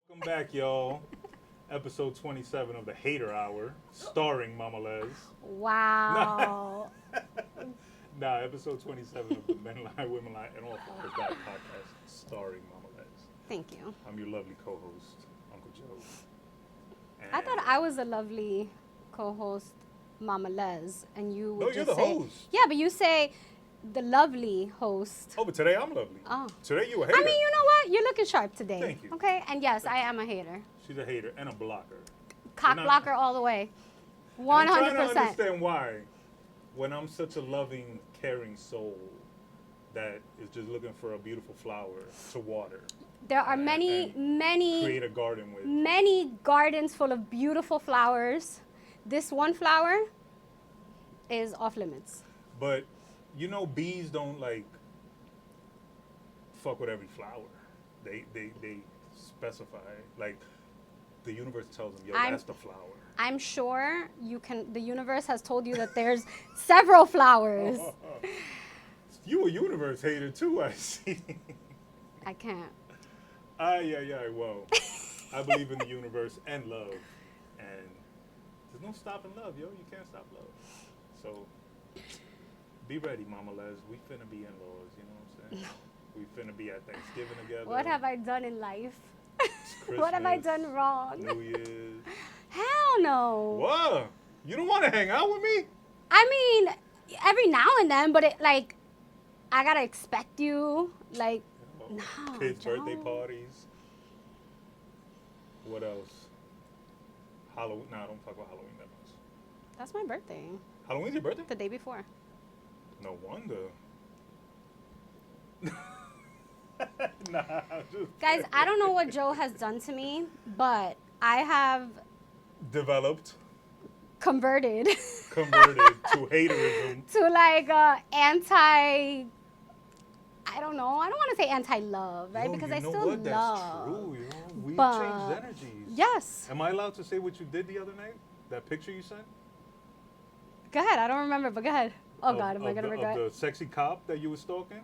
Welcome back, y'all. Episode 27 of the Hater Hour, starring Mama Les. Wow. Nah, episode 27 of the Men Lie, Women Lie, and All Flowers That podcast, starring Mama Les. Thank you. I'm your lovely co-host, Uncle Joe. I thought I was a lovely co-host, Mama Les, and you would No, you're just the say, host. Yeah, but you say the lovely host. Oh, but today I'm lovely. Oh. Today you a hater. I mean, you know what? You're looking sharp today. Thank you. Okay, and yes, I am a hater. She's a hater and a blocker. Cock And blocker all the way. I'm 100%. trying to understand why, when I'm such a loving, caring soul that is just looking for a beautiful flower to water. There are and many create a garden with. many gardens full of beautiful flowers. This one flower is off limits. But you know, bees don't like fuck with every flower. They specify, like, the universe tells them, yo, that's the flower. I'm sure the universe has told you that there's several flowers. You a universe hater too, I see. I can't. Yeah, well, I believe in the universe and love. And there's no stopping love, yo. You can't stop love. So, be ready, Mama Les. We finna be in-laws, you know what I'm saying? We finna be at Thanksgiving together. What have I done in life? Christmas, What have I done wrong? New Year's. Hell no. What? You don't want to hang out with me? I mean, every now and then, but I gotta expect you. Like, no. Kids' Joe. birthday parties. What else? Halloween. Nah, don't fuck with Halloween that much. That's my birthday. Halloween's your birthday? The day before. No wonder. Nah, I'm just Guys, I don't know what Joe has done to me, but I have developed, converted converted to haterism. to like anti. I don't know. I don't want to say anti-love, right? Yo, because you I know still what? love. That's true, yo. We But- changed energies. Yes. Am I allowed to say what you did the other night? That picture you sent? Go ahead. I don't remember, but go ahead. Oh Of- God, am I of gonna the- regret? Of the sexy cop that you were stalking?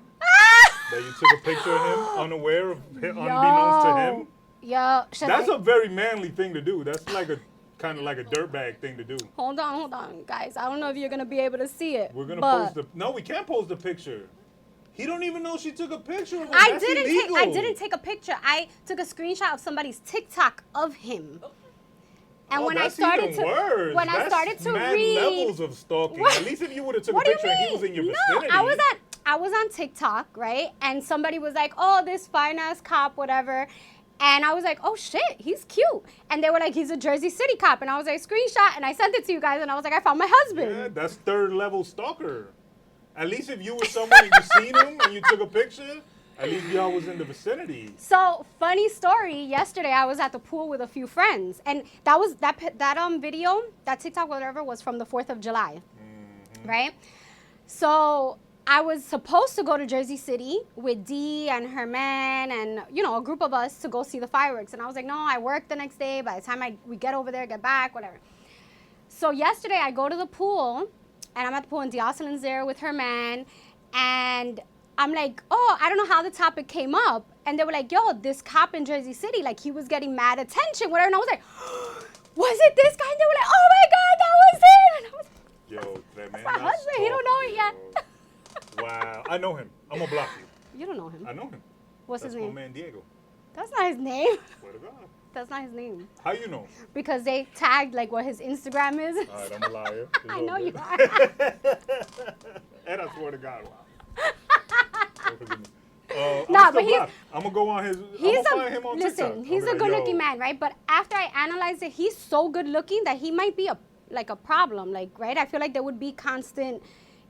That you took a picture of him, unaware of him, unbeknownst to him? Yo, should That's I? a very manly thing to do. That's like a kind of like a dirtbag thing to do. Hold on, guys. I don't know if you're gonna be able to see it. We're gonna but post the. No, we can't post the picture. He don't even know she took a picture of him. I That's didn't illegal. take. I didn't take a picture. I took a screenshot of somebody's TikTok of him. And Oh, when I that's started even to, worse. when I That's started to mad read, levels of stalking. What? At least if you would have took what a do you picture and mean? he was in your No, vicinity. I was on TikTok, right? And somebody was like, "Oh, this fine ass cop, whatever." And I was like, "Oh shit, he's cute." And they were like, "He's a Jersey City cop." And I was like, "Screenshot," and I sent it to you guys. And I was like, "I found my husband." Yeah, that's third level stalker. At least if you were someone and you seen him and you took a picture, at least y'all was in the vicinity. So funny story. Yesterday, I was at the pool with a few friends, and that was that video, that TikTok, whatever, was from the 4th of July, right? So I was supposed to go to Jersey City with Dee and her man and a group of us to go see the fireworks, and I was like, no, I work the next day. By the time we get over there, get back, whatever. So yesterday, I go to the pool, and I'm at the pool, and Jocelyn's there with her man, and I'm like, oh, I don't know how the topic came up. And they were like, yo, this cop in Jersey City, like, he was getting mad attention, whatever. And I was like, was it this guy? And they were like, oh, my God, that was him. And I was like, Yo, that man. my got husband. He don't know it yet. stalked, yo. Wow. I know him. I'm going to block you. You don't know him. I know him. What's That's his my name? man Diego. That's not his name. Swear to God. That's not his name. How you know? Because they tagged, like, what his Instagram is. All right, I'm a liar. It's I know over. you are. And I swear to God, wow. Nah, I'm but he's- gonna go on his. He's I'm gonna find him on listen, TikTok. he's I'm a like, good-looking yo, man, right? But after I analyzed it, he's so good-looking that he might be a problem, like, right? I feel like there would be constant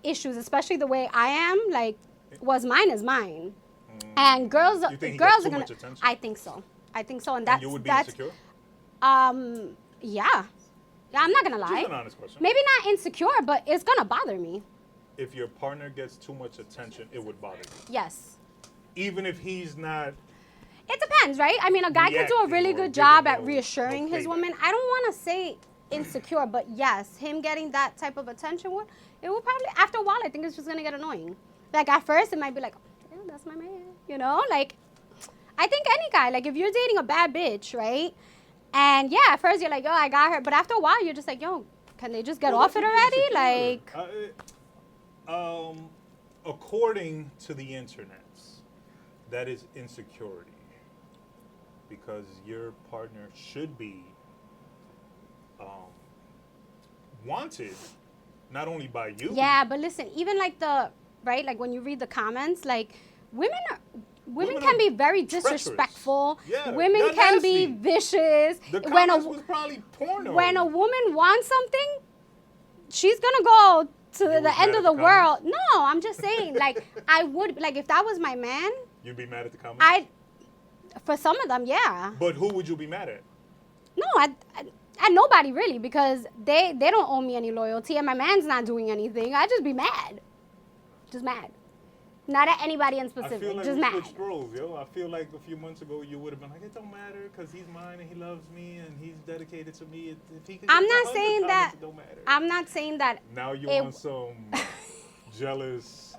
issues, especially the way I am. Like, what's mine is mine, and girls, You think he girls gets are too gonna. much attention? I think so, and And that's you would be that's insecure? yeah. I'm not gonna lie. Just an honest question. Maybe not insecure, but it's gonna bother me. If your partner gets too much attention, it would bother you. Yes. Even if he's not. It depends, right? I mean, a guy could do a Reacting really or good giving job at no reassuring his payback. woman. I don't want to say insecure, but yes, him getting that type of attention, it will probably, after a while, I think it's just going to get annoying. Like, at first, it might be like, yeah, that's my man, like, I think any guy, like if you're dating a bad bitch, right? And yeah, at first you're like, yo, I got her. But after a while, you're just like, yo, can they just get off it already? According to the internet, that is insecurity. Because your partner should be wanted, not only by you. Yeah, but listen, even like right, like when you read the comments, like women can be very disrespectful. Yeah, women can be nasty. vicious. The comments was probably porno. When a woman wants something, she's gonna go to the end of the world. No, I'm just saying, like I would, like if that was my man. You'd be mad at the comments? For some of them, yeah. But who would you be mad at? No, at nobody really, because they don't owe me any loyalty, and my man's not doing anything. I'd just be mad. Just mad. Not at anybody in specific, I feel like just we mad. switched roles, yo. I feel like a few months ago you would have been like, it don't matter because he's mine and he loves me and he's dedicated to me. If he could I'm get not 100 saying comments, that. it don't matter. I'm not saying that. Now you want some jealous.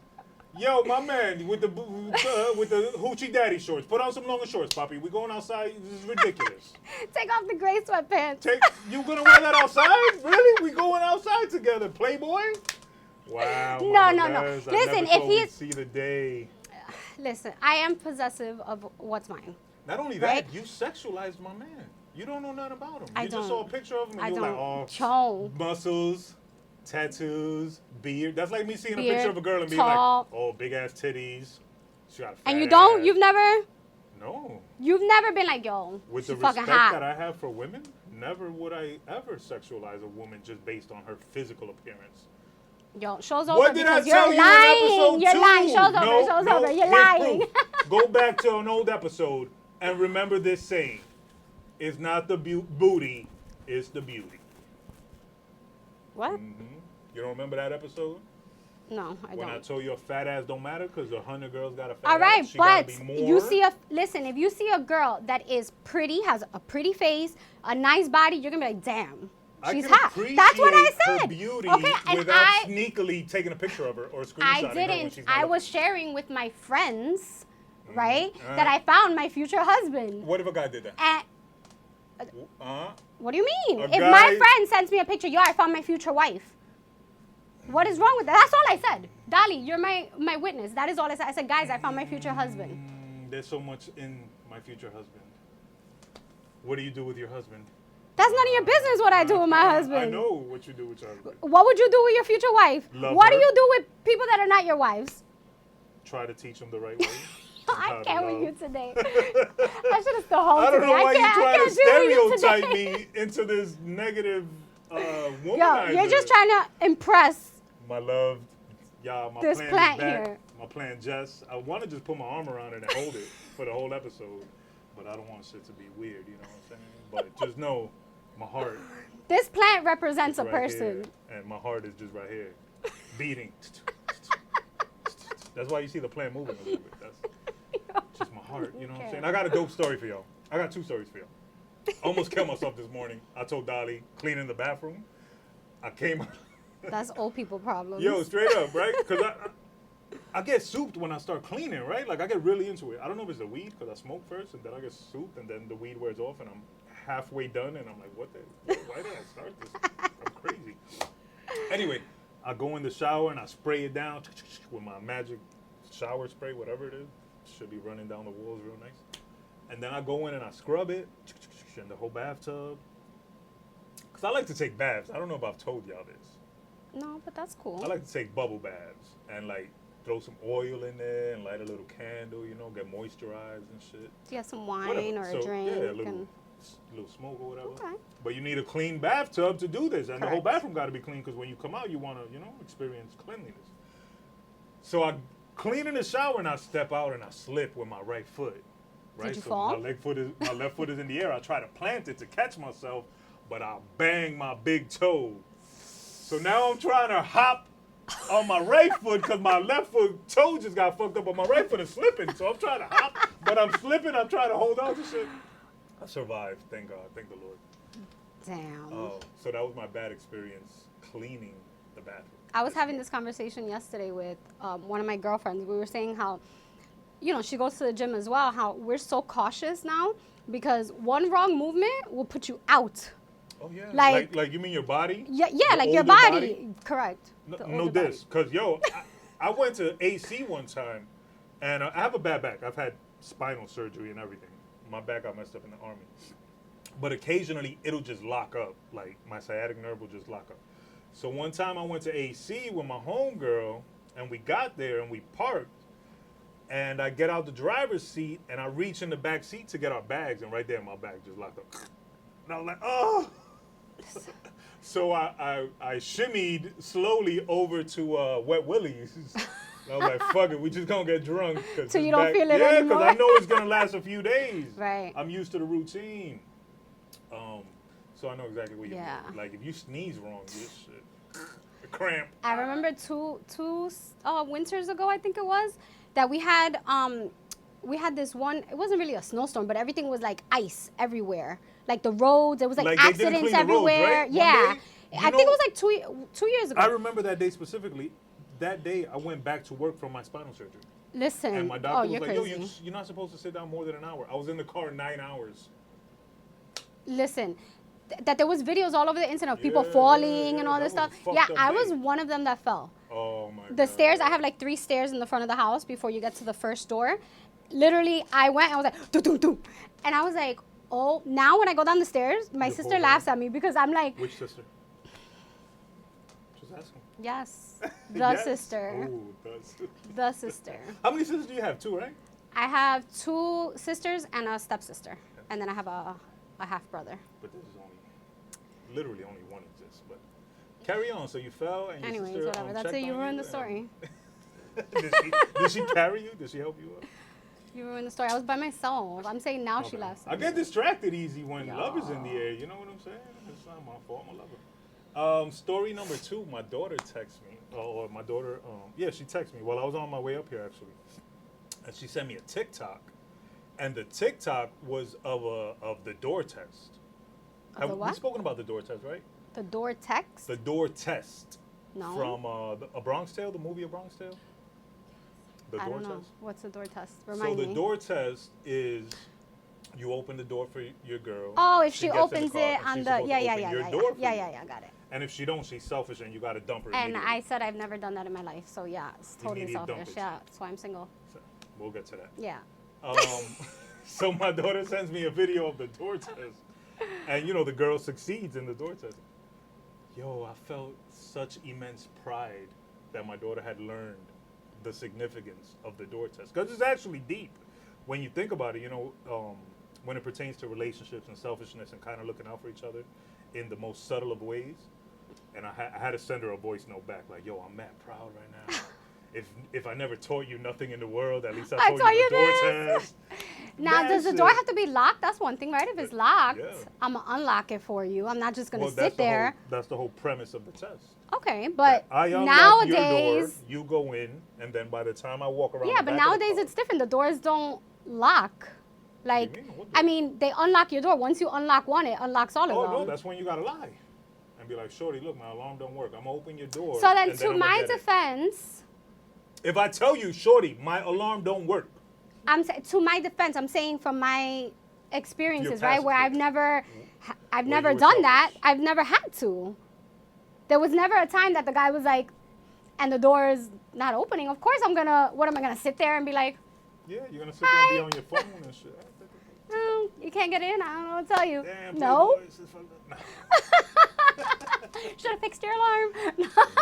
Yo, my man, with the hoochie daddy shorts. Put on some longer shorts, Poppy. We going outside. This is ridiculous. Take off the gray sweatpants. You gonna wear that outside? Really? We going outside together, Playboy? Wow. No. Listen, Listen, if he's see the day. Listen, I am possessive of what's mine. Not only that, you sexualized my man. You don't know nothing about him. You just saw a picture of him and you were like, oh, muscles, tattoos, beard. That's like me seeing a picture of a girl and being like, oh, big ass titties. She got a fat and you don't? ass. You've never? No. You've never been like, yo, with she's the fucking respect hot. that I have for women, never would I ever sexualize a woman just based on her physical appearance. Yo, show's over What did I because tell you're you lying. in episode You're 2? lying. Show's over. You're lying. Go back to an old episode and remember this saying. It's not the booty, it's the beauty. What? Mm-hmm. You don't remember that episode? No, I don't. When I told you a fat ass don't matter because 100 girls got a fat All right, ass. She gotta be more. you see if you see a girl that is pretty, has a pretty face, a nice body, you're gonna be like, damn. She's hot. That's what I said. Her beauty okay, and without sneakily taking a picture of her or screenshotting I her when didn't. she's not I was looking. sharing with my friends, right, that I found my future husband. What if a guy did that? What do you mean? If guy, my friend sends me a picture, yo, I found my future wife. What is wrong with that? That's all I said. Dali, you're my witness. That is all I said. I said, guys, I found my future husband. There's so much in my future husband. What do you do with your husband? That's none of your business what I do with my husband. I know what you do with your husband. What would you do with your future wife? What do you do with people that are not your wives? Try to teach them the right way. I can't with you today. I should have still home I don't know why you trying to stereotype me me into this negative womanizer. Yo, you're just trying to impress my loved, my this plan plant is back. here. My plan, Jess. I want to just put my arm around it and hold it for the whole episode, but I don't want shit to be weird, you know what I'm saying? But just know, my heart. This plant represents a right person. Here, and my heart is just right here, beating. That's why you see the plant moving a little bit. That's just my heart, you know what I'm saying? I got a dope story for y'all. I got 2 stories for y'all. Almost killed myself this morning. I told Dolly, cleaning the bathroom. I came. That's old people problems. Yo, straight up, right? Because I get souped when I start cleaning, right? Like, I get really into it. I don't know if it's the weed, because I smoke first, and then I get souped, and then the weed wears off, and I'm halfway done, and I'm like, why did I start this? I'm crazy. Anyway, I go in the shower, and I spray it down with my magic shower spray, whatever it is. Should be running down the walls real nice. And then I go in and I scrub it in the whole bathtub. Because I like to take baths. I don't know if I've told y'all this. No, but that's cool. I like to take bubble baths and like throw some oil in there and light a little candle, you know, get moisturized and shit. Yeah, some wine Whatever. or a drink. Yeah, a little smoke or whatever. Okay. But you need a clean bathtub to do this. And the whole Correct. bathroom got to be clean because when you come out, you want to, experience cleanliness. So I clean in the shower and I step out and I slip with my right foot. Right? Did you so fall? My left foot is in the air. I try to plant it to catch myself, but I bang my big toe. So now I'm trying to hop on my right foot because my left foot toe just got fucked up, but my right foot is slipping. So I'm trying to hop, but I'm slipping. I'm trying to hold on to shit. I survived, thank God, thank the Lord. Damn. Oh, so that was my bad experience cleaning the bathroom. I was having this conversation yesterday with one of my girlfriends. We were saying how she goes to the gym as well, how we're so cautious now because one wrong movement will put you out. Oh yeah, Like you mean your body? Yeah, The like your older body. Correct. No, The no older this, body. cause yo, I went to AC one time, and I have a bad back. I've had spinal surgery and everything. My back got messed up in the army, but occasionally it'll just lock up. Like my sciatic nerve will just lock up. So one time I went to AC with my homegirl, and we got there and we parked, and I get out the driver's seat and I reach in the back seat to get our bags, and right there my bag just locked up. And I was like, oh. So I shimmied slowly over to Wet Willie's. I was like, fuck it, we just gonna get drunk. So you don't feel it yeah, anymore? because I know it's gonna last a few days. Right. I'm used to the routine. So I know exactly what you Yeah. mean. Like if you sneeze wrong, you shit. A cramp. I remember two winters ago, I think it was, that we had this one. It wasn't really a snowstorm, but everything was like ice everywhere. Like the roads, it was like Like they didn't accidents clean the roads, everywhere. right? One Yeah, day, I think it was like 2 years ago. I remember that day specifically. That day I went back to work from my spinal surgery. Listen, And my doctor was you're like, crazy. yo, you're not supposed to sit down more than an hour. I was in the car 9 hours. Listen, that there was videos all over the internet of people Yeah, falling yeah, and all that this was a stuff. fucked Yeah, up I was day. one of them that fell. Oh my god. The stairs, I have like 3 stairs in the front of the house before you get to the first door. Literally, I went and I was like, doo, doo, doo. And I was like, oh, now when I go down the stairs, my Your sister whole laughs body? at me because I'm like, Which sister? Just asking. yes, the Yes? sister. Ooh, the sister. The sister. How many sisters do you have? 2, right? I have 2 sisters and a stepsister. And then I have a half brother. But this is literally only one exists. But carry on. So you fell and your Anyways, sister whatever. That's checked it. You on ruined the and- story. did she carry you? Did she help you up? You ruined the story. I was by myself. I'm saying now she Okay. laughs. I at get me. distracted easy when Yeah. love is in the air. You know what I'm saying? It's not my fault. I'm a lover. Story number 2. My daughter texts me. Or my daughter, she texted me while I was on my way up here actually, and she sent me a TikTok, and the TikTok was of the door test. Of the what? We've spoken about the door test, right? The door text? The door test. No. From A Bronx Tale, the movie A Bronx Tale. The I door don't know. test. What's the door test? So Remind the me. door test is you open the door for your girl. Oh, if she gets in the opens car, it and on she's the supposed to yeah, open your door for you. yeah, got it. And if she don't, she's selfish and you got to dump her. And immediately. I said I've never done that in my life, so yeah, it's totally Immediate selfish. dumpage. Yeah, that's why I'm single. So, we'll get to that. Yeah. So my daughter sends me a video of the door test, and the girl succeeds in the door test. Yo, I felt such immense pride that my daughter had learned the significance of the door test, because it's actually deep when you think about it. When it pertains to relationships and selfishness and kind of looking out for each other in the most subtle of ways. And I had to send her a voice note back, like, yo, I'm mad proud right now. If I never taught you nothing in the world, at least I taught you the door test. Now, does the door have to be locked? That's one thing, right? If it's locked, Yeah. I'm going to unlock it for you. I'm not just going to Well, sit there. That's the whole premise of the test. Okay, but I unlock your door, nowadays... you go in, and then by the time I walk around Yeah, the but back of the nowadays car- it's different. The doors don't lock. Like, What do you mean? What I door? mean, they unlock your door. Once you unlock one, it unlocks all of Oh, them. no, that's when you got to lie. And be like, shorty, look, my alarm don't work. I'm going to open your door. So then, and to I'm gonna my get it. defense, If I tell you, shorty, my alarm don't work. to my defense, I'm saying from my experiences, Your right, past where I've experience. never you were done that. selfish. I've never had to. There was never a time that the guy was like, and the door is not opening. Of course, what am I gonna sit there and be like, Yeah, you're going to sit there and be on your phone and shit. oh, you can't get in. I don't know what to tell you. Damn, No. Playboy, this is fucked up. Should have fixed your alarm.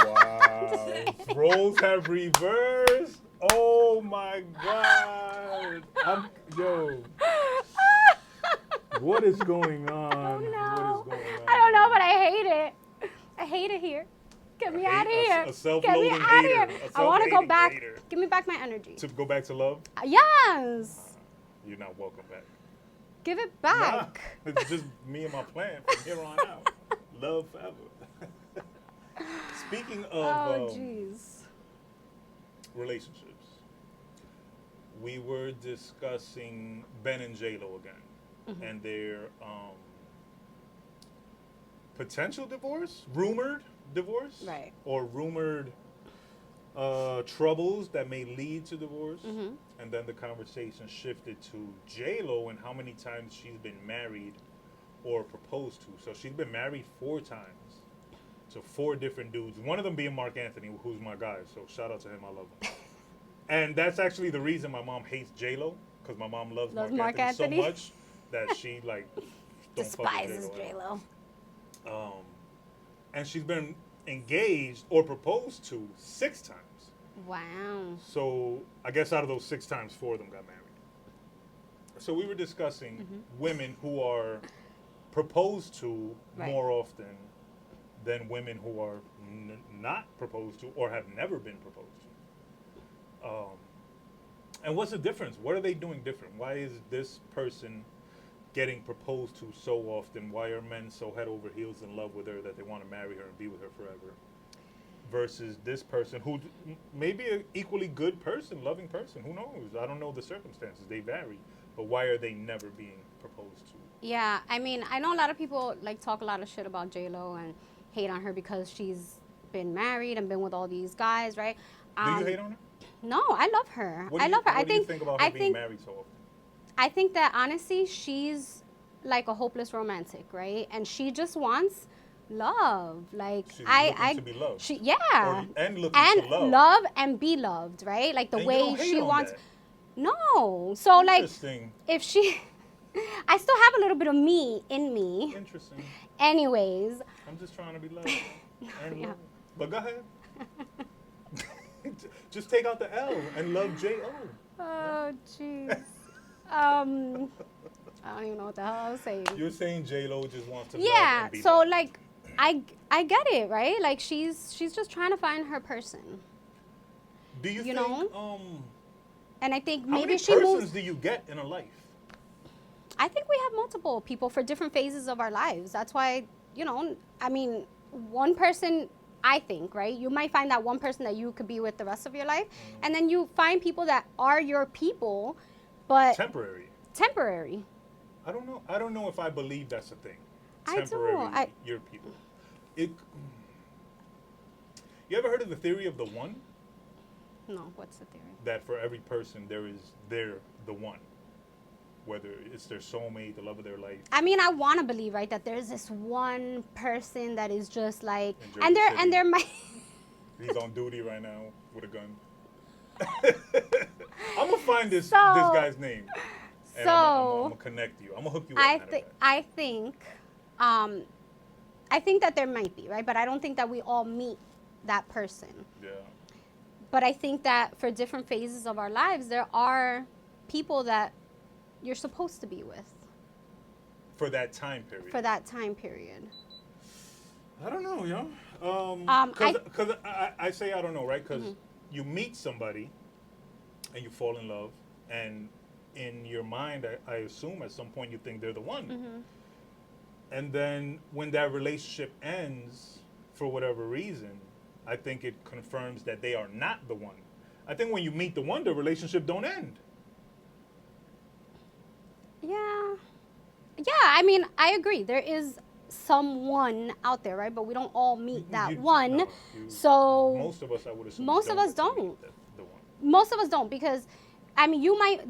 Wow. Roles have reversed. Oh my God. Yo. What is going on? Oh, no. What is going on? I don't know, but I hate it. I hate it here. Get me out of here. A Get self-loathing me out of here. hater. A I want to go self-hating back. hater. Give me back my energy. To go back to love? Yes. You're not welcome back. Give it Nah, back. it's just me and my plan from here on out. Love forever. Speaking of Oh, jeez. relationships, we were discussing Ben and J-Lo again, and their potential divorce, rumored divorce, Right. or rumored troubles that may lead to divorce, Mm-hmm. and then the conversation shifted to J-Lo and how many times she's been married or proposed to. So she's been married 4 times to 4 different dudes. One of them being Mark Anthony, who's my guy. So shout out to him. I love him. And that's actually the reason my mom hates J-Lo, because my mom loves Mark Anthony so much that she like don't despises fuck with J-Lo. And she's been engaged or proposed to 6 times. Wow. So I guess out of those 6 times, 4 of them got married. So we were discussing women who are proposed to more often than women who are not proposed to or have never been proposed to. And what's the difference? What are they doing different? Why is this person getting proposed to so often? Why are men so head over heels in love with her that they want to marry her and be with her forever? Versus this person who may be an equally good person, loving person. Who knows? I don't know the circumstances. They vary. But why are they never being proposed to? Yeah, I mean, I know a lot of people like talk a lot of shit about J-Lo and hate on her because she's been married and been with all these guys, right? Do you hate on her? No, I love her. I love her. What do you think about her being married so often? I think that honestly, she's like a hopeless romantic, right? And she just wants love. Like she's looking to be loved. And looking to love. Love and be loved, right? Like the and way you don't hate she on wants. That. No. So like, Interesting. if she, I still have a little bit of me in me. Interesting. Anyways. I'm just trying to be loved. And loved. But go ahead. Just take out the L and love J-O. Oh, jeez. I don't even know what the hell I was saying. You're saying J-Lo just wants to love and be so loved. like, I get it, right? Like she's just trying to find her person. Do you think, know? And I think how maybe many she persons moves. do you get in a life? I think we have multiple people for different phases of our lives. That's why, I mean, one person, I think, right? You might find that one person that you could be with the rest of your life. And then you find people that are your people, but Temporary. I don't know if I believe that's a thing. I do. Temporary, your people. You ever heard of the theory of the one? No, what's the theory? That for every person they're the one. Whether it's their soulmate, the love of their life. I mean, I want to believe, right, that there's this one person that is just like, and there might. He's on duty right now with a gun. I'm gonna find this guy's name, and I'm gonna connect you. I'm gonna hook you up. I think that there might be, right, but I don't think that we all meet that person. Yeah. But I think that for different phases of our lives, there are people that you're supposed to be with. For that time period. I don't know, yo. Because I say I don't know, right? Because you meet somebody and you fall in love, and in your mind, I assume at some point you think they're the one. And then when that relationship ends, for whatever reason, I think it confirms that they are not the one. I think when you meet the one, the relationship don't end. Yeah, I mean, I agree. There is someone out there, right? But we don't all meet that one. No, so most of us, I would assume, most of us don't. The one. Most of us don't, because I mean,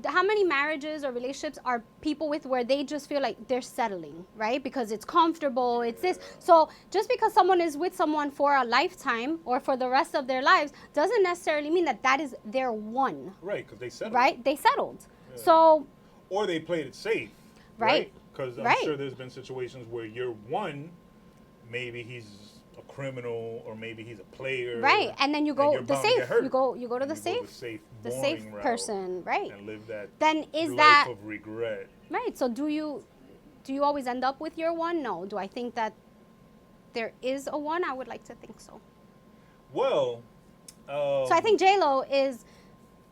how many marriages or relationships are people with where they just feel like they're settling, right? Because it's comfortable, it's this. So just because someone is with someone for a lifetime or for the rest of their lives doesn't necessarily mean that is their one. Right, because they settled. Right, they settled. Yeah. So. Or they played it safe. Right. Because I'm sure there's been situations where you're one, maybe he's a criminal or maybe he's a player. Right, and then you go the safe. You go to the safe. The safe person, right? And live that. Then is life that of regret? Right. So do you always end up with your one? No. Do I think that there is a one? I would like to think so. Well. So I think J-Lo is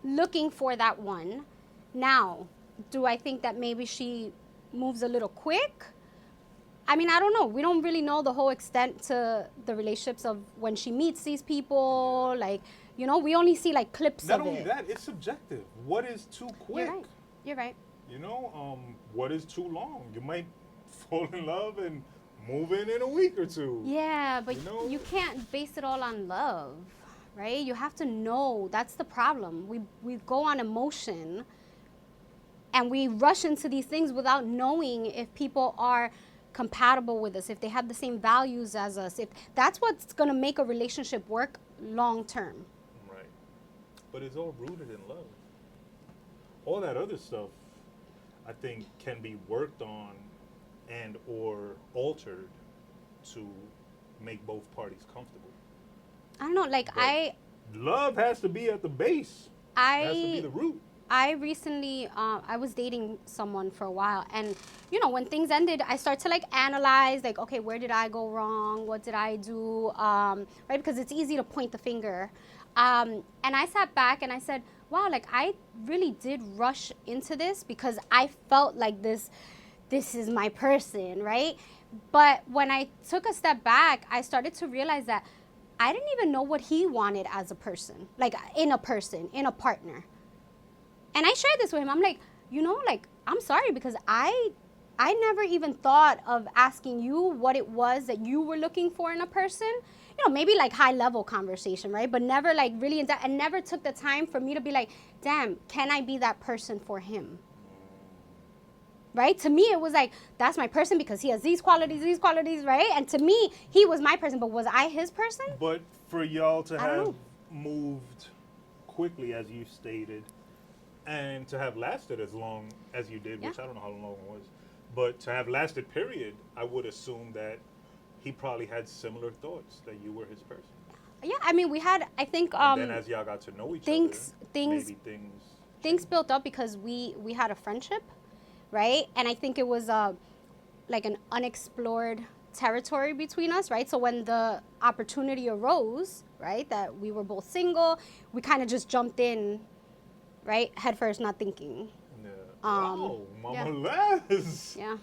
looking for that one. Now, do I think that maybe she moves a little quick? I mean, I don't know. We don't really know the whole extent to the relationships of when she meets these people. Like, we only see like clips of it. Not only that, it's subjective. What is too quick? You're right. What is too long? You might fall in love and move in a week or two. Yeah, but you can't base it all on love, right? You have to know. That's the problem. We go on emotion and we rush into these things without knowing if people are compatible with us, if they have the same values as us, if that's what's going to make a relationship work long term. Right. But it's all rooted in love. All that other stuff, I think, can be worked on and or altered to make both parties comfortable. I don't know, like But love has to be at the base. It has to be the root. I recently, I was dating someone for a while, and you know, when things ended, I start to like analyze, like, okay, where did I go wrong? What did I do? Right? Because it's easy to point the finger. And I sat back and I said, wow, like I really did rush into this because I felt like this is my person, right? But when I took a step back, I started to realize that I didn't even know what he wanted as a person, like in a partner. And I shared this with him. I'm like, you know, like, I'm sorry because I never even thought of asking you what it was that you were looking for in a person. You know, maybe like high level conversation, right? But never like really in depth, and never took the time for me to be like, damn, can I be that person for him? Right? To me, it was like, that's my person because he has these qualities, right? And to me, he was my person, but was I his person? But for y'all to have moved quickly, as you stated, and to have lasted as long as you did, which I don't know how long it was, but to have lasted, period, I would assume that he probably had similar thoughts that you were his person. Yeah, I mean, we had, I think, and then as y'all got to know each other, maybe things built up because we had a friendship, right? And I think it was like an unexplored territory between us, right? So when the opportunity arose, right, that we were both single, we kind of just jumped in, right, head first, not thinking. Yeah. Wow, Mama Les. Yeah.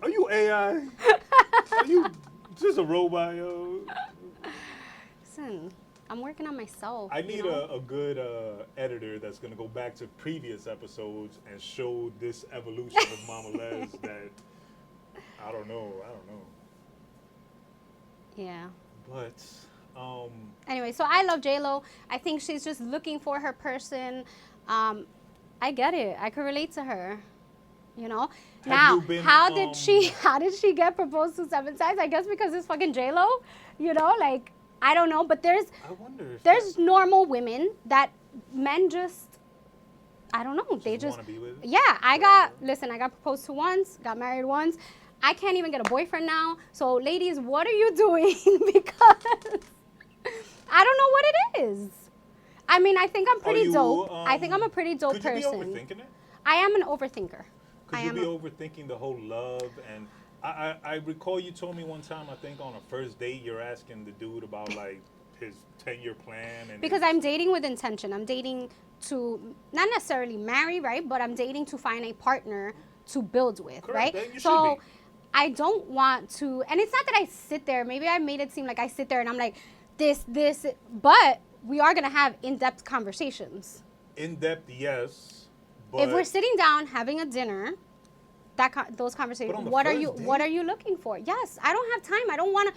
Are you AI? Are you just a robot, yo? Listen, I'm working on myself. I need a good editor that's going to go back to previous episodes and show this evolution of Mama Les that, I don't know. Yeah. But, anyway, so I love J-Lo. I think she's just looking for her person. I get it. I can relate to her. You know? Now, how did she get proposed to 7 times? I guess because it's fucking J-Lo. You know, like, I don't know, but there's normal women that men just, I don't know, they just want to be with. Yeah, I got proposed to once, got married once. I can't even get a boyfriend now. So ladies, what are you doing? Because I don't know what it is. I mean, I think I'm pretty dope. I think I'm a pretty dope person. Could you be overthinking it? I am an overthinker. Could you be overthinking the whole love? And I recall you told me one time, I think on a first date, you're asking the dude about like his 10-year plan. And because I'm dating with intention. I'm dating to not necessarily marry, right? But I'm dating to find a partner to build with, correct, right? You so I don't want to, and it's not that I sit there. Maybe I made it seem like I sit there and I'm like this, but we are going to have in-depth conversations. In-depth, yes. But if we're sitting down having a dinner, those conversations. What are you looking for? Yes, I don't have time. I don't want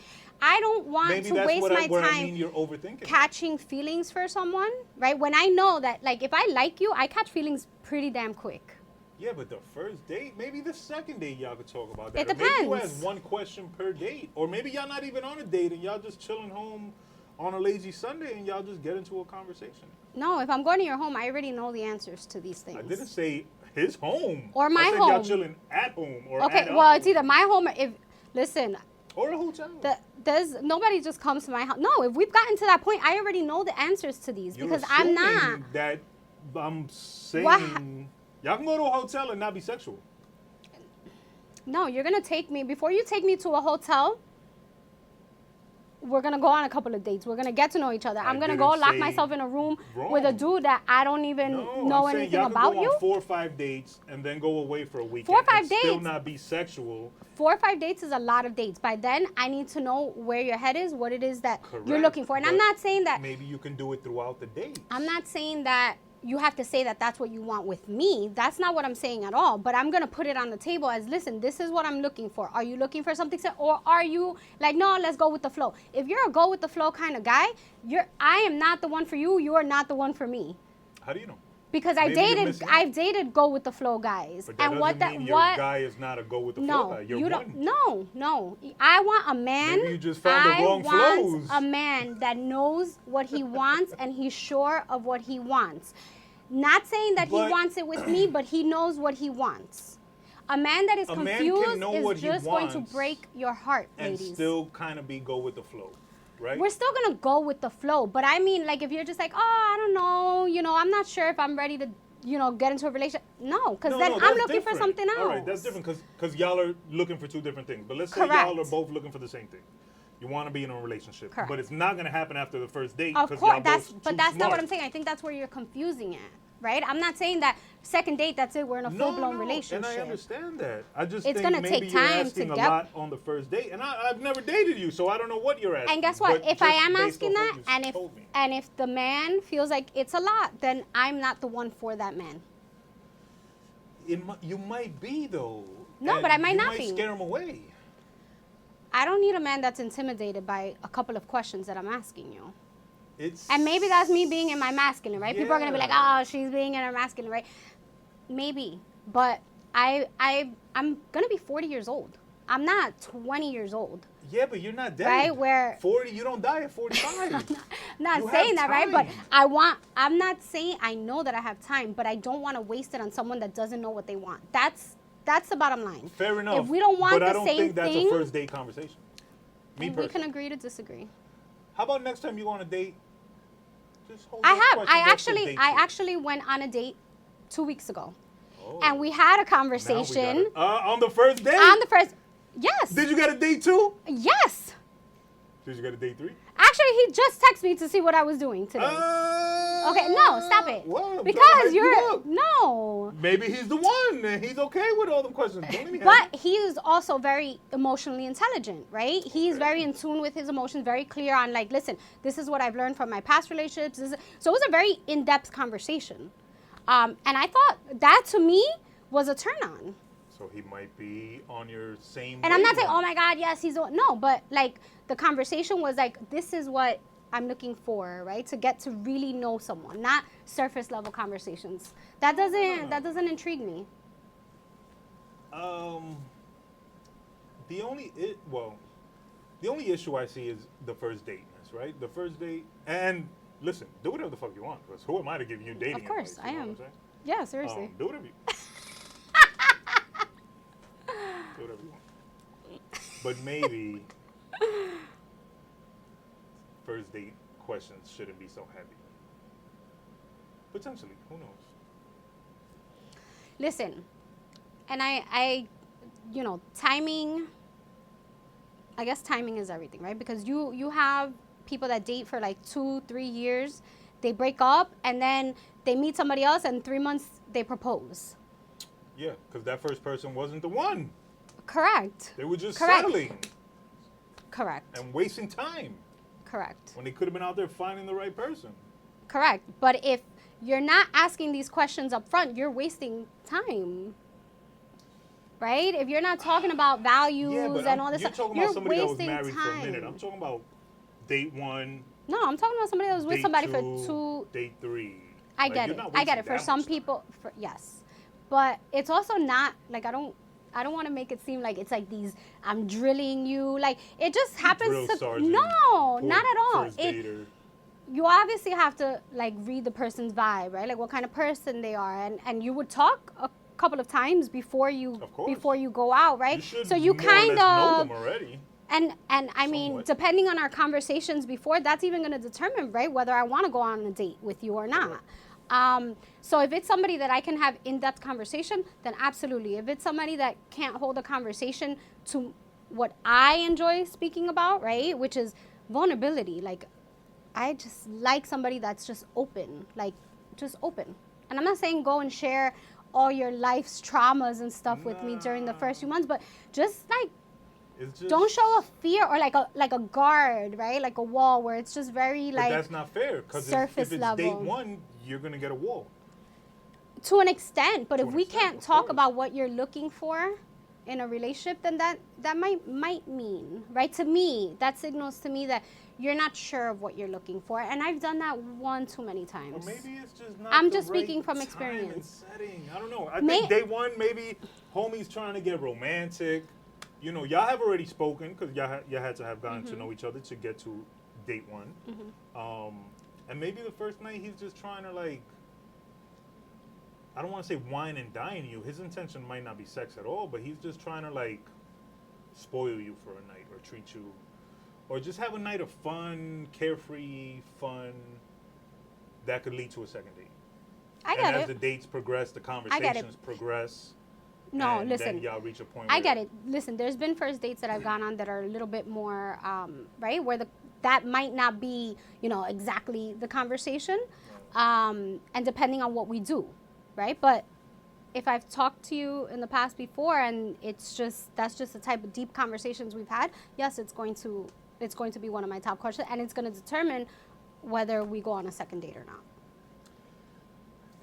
to waste my time you're overthinking catching feelings for someone, right? When I know that, like, if I like you, I catch feelings pretty damn quick. Yeah, but the first date, maybe the second date y'all could talk about that. It depends. Maybe you ask one question per date. Or maybe y'all not even on a date and y'all just chilling home on a lazy Sunday and y'all just get into a conversation. No, if I'm going to your home, I already know the answers to these things. I didn't say his home. Or my home. Y'all chilling at home or okay, well, it's either my home or a hotel. Nobody just comes to my house. No, if we've gotten to that point, I already know the answers to these because I'm not. I'm saying y'all can go to a hotel and not be sexual. No, you're going to take me, before you take me to a hotel, we're going to go on a couple of dates. We're going to get to know each other. I'm going to go lock myself in a room with a dude that I don't even know anything about you. Y'all can go on 4 or 5 dates and then go away for a weekend. 4 or 5 dates. Still not be sexual. 4 or 5 dates is a lot of dates. By then, I need to know where your head is, what it is that you're looking for. And I'm not saying that. Maybe you can do it throughout the date. I'm not saying that you have to say that that's what you want with me. That's not what I'm saying at all. But I'm going to put it on the table as, listen, this is what I'm looking for. Are you looking for something? Or are you like, no, let's go with the flow? If you're a go with the flow kind of guy, I am not the one for you. You are not the one for me. How do you know? Because I've dated go with the flow guys. But that doesn't mean your guy is not a go with the flow guy. You're one. No. I want a man. Maybe you just found the wrong flows. A man that knows what he wants and he's sure of what he wants. Not saying that he wants it with me, but he knows what he wants. A man that is confused is just going to break your heart, ladies. And still kind of be go with the flow. Right? We're still going to go with the flow. But I mean, like, if you're just like, oh, I don't know, I'm not sure if I'm ready to, get into a relationship. No, because then I'm looking for something else. All right, that's different because y'all are looking for two different things. But let's say y'all are both looking for the same thing. You want to be in a relationship. Correct. But it's not going to happen after the first date. Of course, that's not what I'm saying. I think that's where you're confusing it. Right? I'm not saying that second date, that's it, we're in a full-blown relationship. And I understand that. I just it's think maybe take you're time asking a lot on the first date. And I've never dated you, so I don't know what you're asking. And guess what? If I am asking that, and if the man feels like it's a lot, then I'm not the one for that man. You might be, though. No, but I might not be. You might scare him away. I don't need a man that's intimidated by a couple of questions that I'm asking you. And maybe that's me being in my masculine, right? Yeah. People are going to be like, oh, she's being in her masculine, right? Maybe. But I'm going to be 40 years old. I'm not 20 years old. Yeah, but you're not dead. Right? Where 40, you don't die at 45. I'm not saying that, right? But I'm not saying I know that I have time, but I don't want to waste it on someone that doesn't know what they want. That's the bottom line. Fair enough. If we don't want the same thing. But I don't think that's a first date conversation. Me personally. We can agree to disagree. How about next time you go on a date? I actually went on a date 2 weeks ago. Oh. And we had a conversation. On the first date? On the first, yes. Did you get a date 2? Yes. Did you get a date 3? Actually, he just texted me to see what I was doing today. Okay, no, stop it. Well, because no. Maybe he's the one, and he's okay with all the questions. But he is also very emotionally intelligent, right? He's very in tune with his emotions, very clear on like, listen, this is what I've learned from my past relationships. So it was a very in-depth conversation. And I thought that to me was a turn on. So he might be on your same. And I'm not saying, oh my God, yes, no, but like the conversation was like, this is what I'm looking for, right? To get to really know someone, not surface level conversations. That doesn't intrigue me. The only issue I see is the first dateness, right? The first date, and listen, do whatever the fuck you want, because who am I to give you dating advice? Of course, I am. Yeah, seriously. Do whatever you do whatever you want. But maybe first date questions shouldn't be so heavy. Potentially, who knows? Listen, and I timing, I guess timing is everything, right? Because you have people that date for like 2-3 years, they break up, and then they meet somebody else, and 3 months they propose. Yeah, because that first person wasn't the one. Correct. They were just settling. Correct. And wasting time. Correct. When they could have been out there finding the right person. Correct. But if you're not asking these questions up front, you're wasting time. Right? If you're not talking about values and all this stuff, you're talking about somebody that was married for a minute. I'm talking about date 1. No, I'm talking about somebody that was with somebody for 2. Date 3. I get it. For some people, yes. But it's also not, like, I don't want to make it seem like it's like these, I'm drilling you. Like, it just happens to, no, not at all. You obviously have to, like, read the person's vibe, right? Like, what kind of person they are. And you would talk a couple of times before you go out, right? So you kind of know them already. And I mean, depending on our conversations before, that's even going to determine, right, whether I want to go on a date with you or not. So if it's somebody that I can have in-depth conversation, then absolutely. If it's somebody that can't hold a conversation to what I enjoy speaking about, right, which is vulnerability. Like, I just like somebody that's just open, like just open. And I'm not saying go and share all your life's traumas and stuff with me during the first few months, but just like It's just, don't show a fear or like a guard, right? Like a wall where it's just very but like that's not fair because surface if it's level. date one, you're gonna get a wall. To an extent, but To if an we extent, can't of talk course. about what you're looking for in a relationship, then that might mean, right? To me, that signals to me that you're not sure of what you're looking for, and I've done that one too many times. Or maybe it's just not. I'm the just right speaking from time experience. and setting. I don't know. I think day one, maybe homie's trying to get romantic. You know, y'all have already spoken because y'all had to have gotten to know each other to get to date one. And maybe the first night he's just trying to like, I don't want to say wine and dine you. His intention might not be sex at all, but he's just trying to like spoil you for a night or treat you, or just have a night of fun, carefree fun that could lead to a second date. I get and it. as the dates progress, the conversations progress. No, and listen. then y'all reach a point. I where get it. Listen, there's been first dates that I've gone on that are a little bit more, right, where that might not be, exactly the conversation, and depending on what we do, right? But if I've talked to you in the past before, and that's just the type of deep conversations we've had, yes, it's going to be one of my top questions, and it's going to determine whether we go on a second date or not.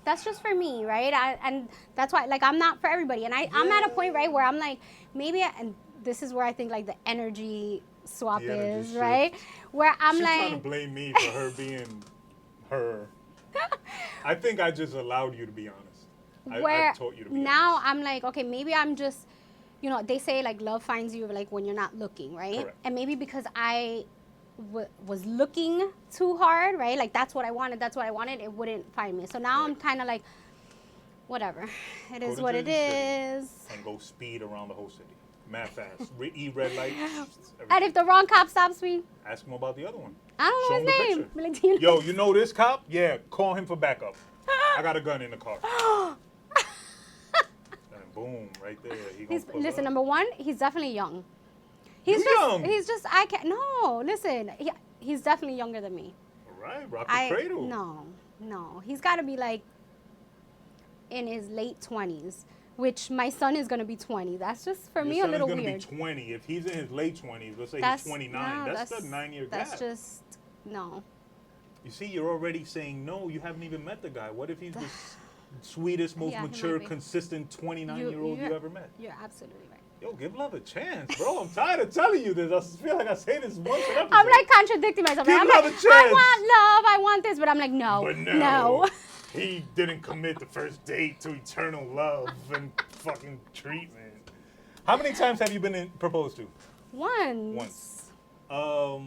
That's just for me, right? And that's why, like, I'm not for everybody. And I'm at a point, right, where I'm like, maybe, and this is where I think, like, the energy swap is, right? Where I'm She's like... trying to blame me for her being her. I think I just allowed you to be honest. I taught you to be now honest. I'm like, okay, maybe I'm just, they say, like, love finds you, like, when you're not looking, right? Correct. And maybe because I was looking too hard, right? Like, that's what I wanted, it wouldn't find me. So now I'm kind of like, whatever. It is what it is. And go speed around the whole city. Mad fast. Eat red lights. And if the wrong cop stops me, ask him about the other one. I don't Show know him his the name. picture. Yo, you know this cop? Yeah, call him for backup. I got a gun in the car. And boom, right there. Listen, number one, he's definitely young. Young. I can't, no, listen, he's definitely younger than me. All right, rock the cradle. No. He's got to be like in his late 20s, which my son is going to be 20. That's just, for me, a little weird. Your son is going to be 20. If he's in his late 20s, let's say he's 29, that's a 9-year gap. That's just, no. You see, you're already saying no. You haven't even met the guy. What if he's the sweetest, most mature, consistent 29-year-old you ever met? You're absolutely right. Yo, give love a chance, bro. I'm tired of telling you this. I feel like I say this once an episode. I'm like contradicting myself. Give I'm love like, a chance. I want love, I want this, but I'm like, no. But no. He didn't commit the first date to eternal love and fucking treatment. How many times have you been proposed to? Once. How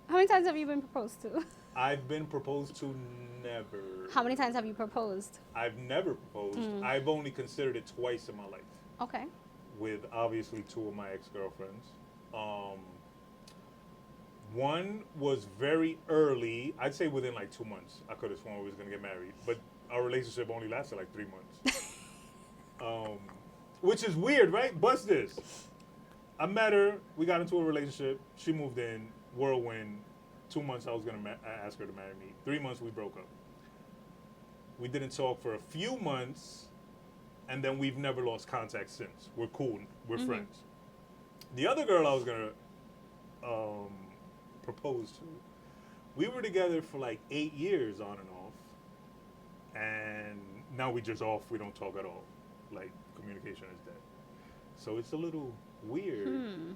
many times have you been proposed to? I've been proposed to never. How many times have you proposed? I've never proposed. I've only considered it twice in my life. Okay. With obviously 2 of my ex-girlfriends. One was very early. I'd say within like 2 months. I could have sworn we was going to get married. But our relationship only lasted like 3 months. Which is weird, right? Bust this. I met her. We got into a relationship. She moved in. Whirlwind. 2 months I was going to ask her to marry me. 3 months we broke up. We didn't talk for a few months. And then we've never lost contact since. We're cool. We're friends. The other girl I was going to propose to, we were together for like 8 years on and off. And now we just off. We don't talk at all. Like, communication is dead. So it's a little weird.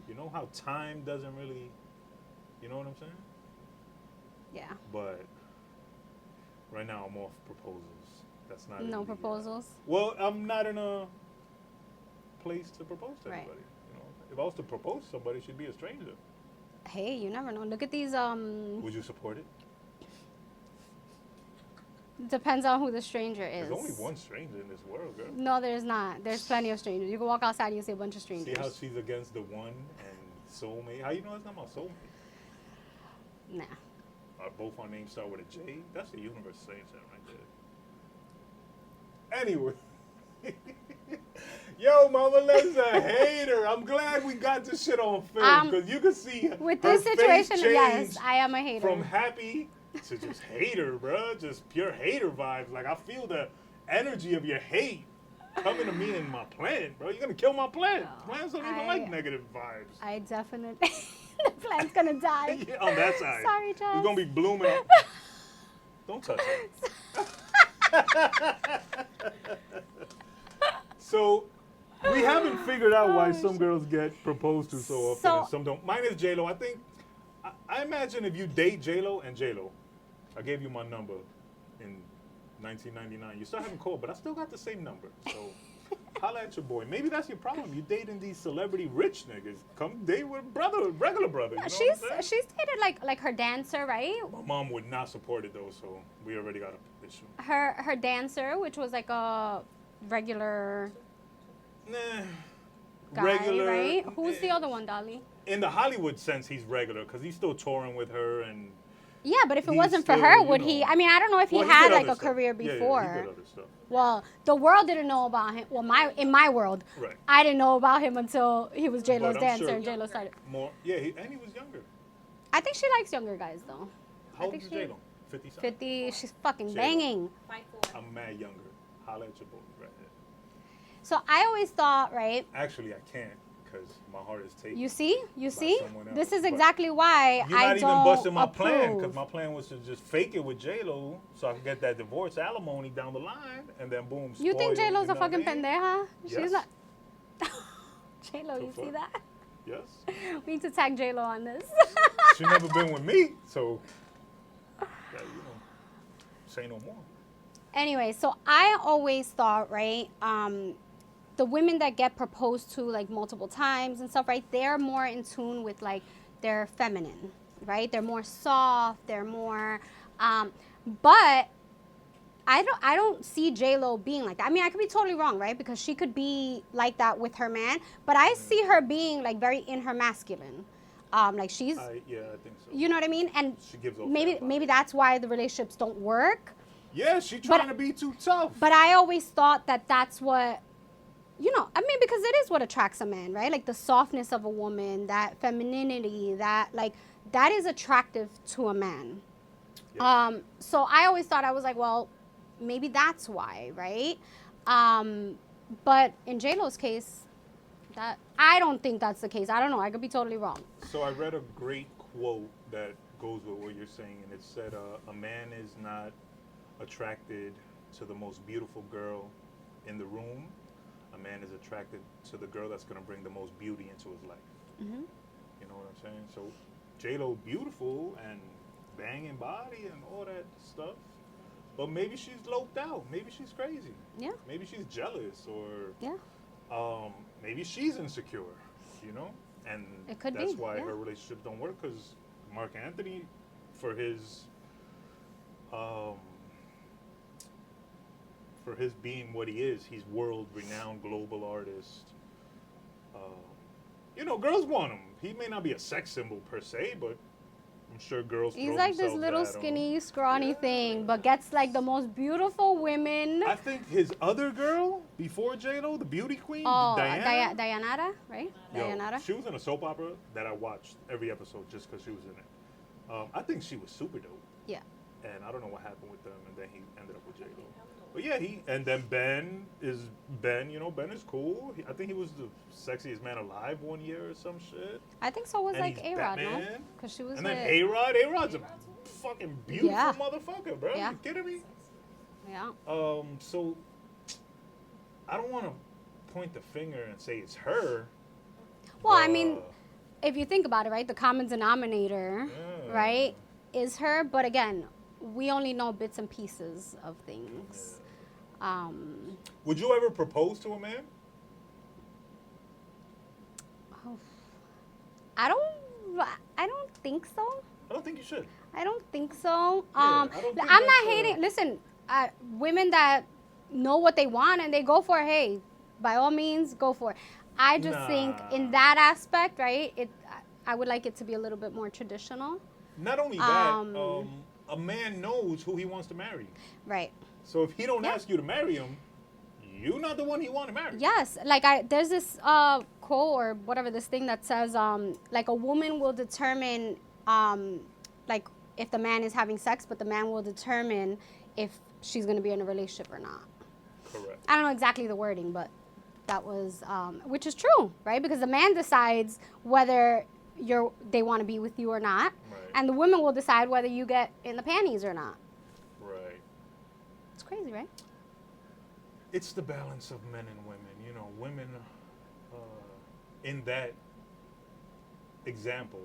You know how time doesn't really, you know what I'm saying? Yeah. But right now I'm off proposals. That's not no proposals. Well, I'm not in a place to propose to anybody. You know, if I was to propose to somebody, it should be a stranger. Hey, you never know. Look at these. Would you support it? Depends on who the stranger is. There's only one stranger in this world, girl. No, there's not. There's plenty of strangers. You can walk outside and you see a bunch of strangers. See how she's against the one and soulmate? How you know it's not my soulmate? Nah. Are both our names start with a J? That's the universe saying something right there. Anyway. Yo, Mama Le's a hater. I'm glad we got this shit on film because you can see with her this situation, face yes, I am a hater. From happy to just hater, bro. Just pure hater vibes. Like, I feel the energy of your hate. coming to me and my plant, bro. You're going to kill my plant. No, Plants don't even like negative vibes. I definitely... the plant's going to die. Yeah, on that side. Sorry, Jess. It's going to be blooming. Don't touch it. So, we haven't figured out why some girls get proposed to so often and some don't. Mine is J-Lo. I think, I imagine if you date J-Lo and J-Lo, I gave you my number in 1999. You still haven't called, but I still got the same number. So, holla at your boy. Maybe that's your problem. You dating these celebrity rich niggas. Come date with regular brother. You know she's dated like her dancer, right? My mom would not support it though, so we already got an issue. Her dancer, which was like a regular guy, regular, right? Who's the other one, Dolly? In the Hollywood sense, he's regular because he's still touring with her and. Yeah, but if it wasn't for her, would he? I mean, I don't know if he had like a career before. Yeah, he did other stuff. Well, the world didn't know about him. Well, in my world, right. I didn't know about him until he was J-Lo's dancer and J-Lo started. More, yeah, and he was younger. I think she likes younger guys though. How old is J-Lo? 50 something? 50. She's fucking banging. 5'4". I'm mad younger. Holla at your boy right here. So I always thought, right? Actually, I can't because my heart is taken. You see? This is But exactly why you're I not don't even busting my plan approve. because my plan was to just fake it with J-Lo so I could get that divorce alimony down the line and then boom. You think spoiled, J-Lo's you a know fucking what I mean? pendeja? Yes. She's not. J-Lo, So you see fuck. that? Yes. We need to tag J-Lo on this. She never been with me, so yeah, say no more. Anyway, so I always thought, right, the women that get proposed to like multiple times and stuff, right, they're more in tune with like their feminine, right? They're more soft, they're more, but I don't see J-Lo being like that. I mean, I could be totally wrong, right? Because she could be like that with her man, but I see her being like very in her masculine. Like she's, Yeah, I think so. you know what I mean? And She gives off maybe that's why the relationships don't work. Yeah, she trying to be too tough. But I always thought that that's what, you know, I mean, because it is what attracts a man, right? Like the softness of a woman, that femininity, that is attractive to a man. Yeah. So I always thought, I was like, well, maybe that's why, right? But in J-Lo's case, that I don't think that's the case. I don't know. I could be totally wrong. So I read a great quote that goes with what you're saying, and it said, a man is not attracted to the most beautiful girl in the room. A man is attracted to the girl that's going to bring the most beauty into his life. Mm-hmm. You know what I'm saying? So J-Lo beautiful and banging body and all that stuff, but maybe she's loped out. Maybe she's crazy. Yeah. Maybe she's jealous or maybe she's insecure, you know? And it could that's be, why her relationships don't work, because Mark Anthony, for his being what he is, he's world-renowned global artist. You know, girls want him. He may not be a sex symbol per se, but I'm sure girls. He's like this little skinny, scrawny thing, but gets like the most beautiful women. I think his other girl before J-Lo, the beauty queen, Dayanara, right? Yo, Dayanara. she was in a soap opera that I watched every episode just because she was in it. I think she was super dope. Yeah. And I don't know what happened with them, and then he ended up with J-Lo. But yeah, and then Ben is cool. I think he was the sexiest man alive one year or some shit. I think so was like A-Rod, no? Because she was and then A-Rod's a fucking beautiful motherfucker, bro. Yeah. You kidding me? Yeah. So I don't want to point the finger and say it's her. Well, I mean, if you think about it, right, the common denominator, right, is her. But again, we only know bits and pieces of things. Would you ever propose to a man? I don't think so. I don't think you should. I don't think so. I don't think I'm not hating. Listen, women that know what they want and they go for it, hey, by all means, go for it. I just think in that aspect, right, I would like it to be a little bit more traditional. Not only that, a man knows who he wants to marry. Right. So if he don't ask you to marry him, you're not the one he want to marry. Yes. Like there's this quote or whatever, this thing that says, like a woman will determine, like if the man is having sex, but the man will determine if she's going to be in a relationship or not. Correct. I don't know exactly the wording, but that was, which is true, right? Because the man decides whether they want to be with you or not, Right. and the women will decide whether you get in the panties or not. Right. It's crazy, right? It's the balance of men and women. You know, women in that example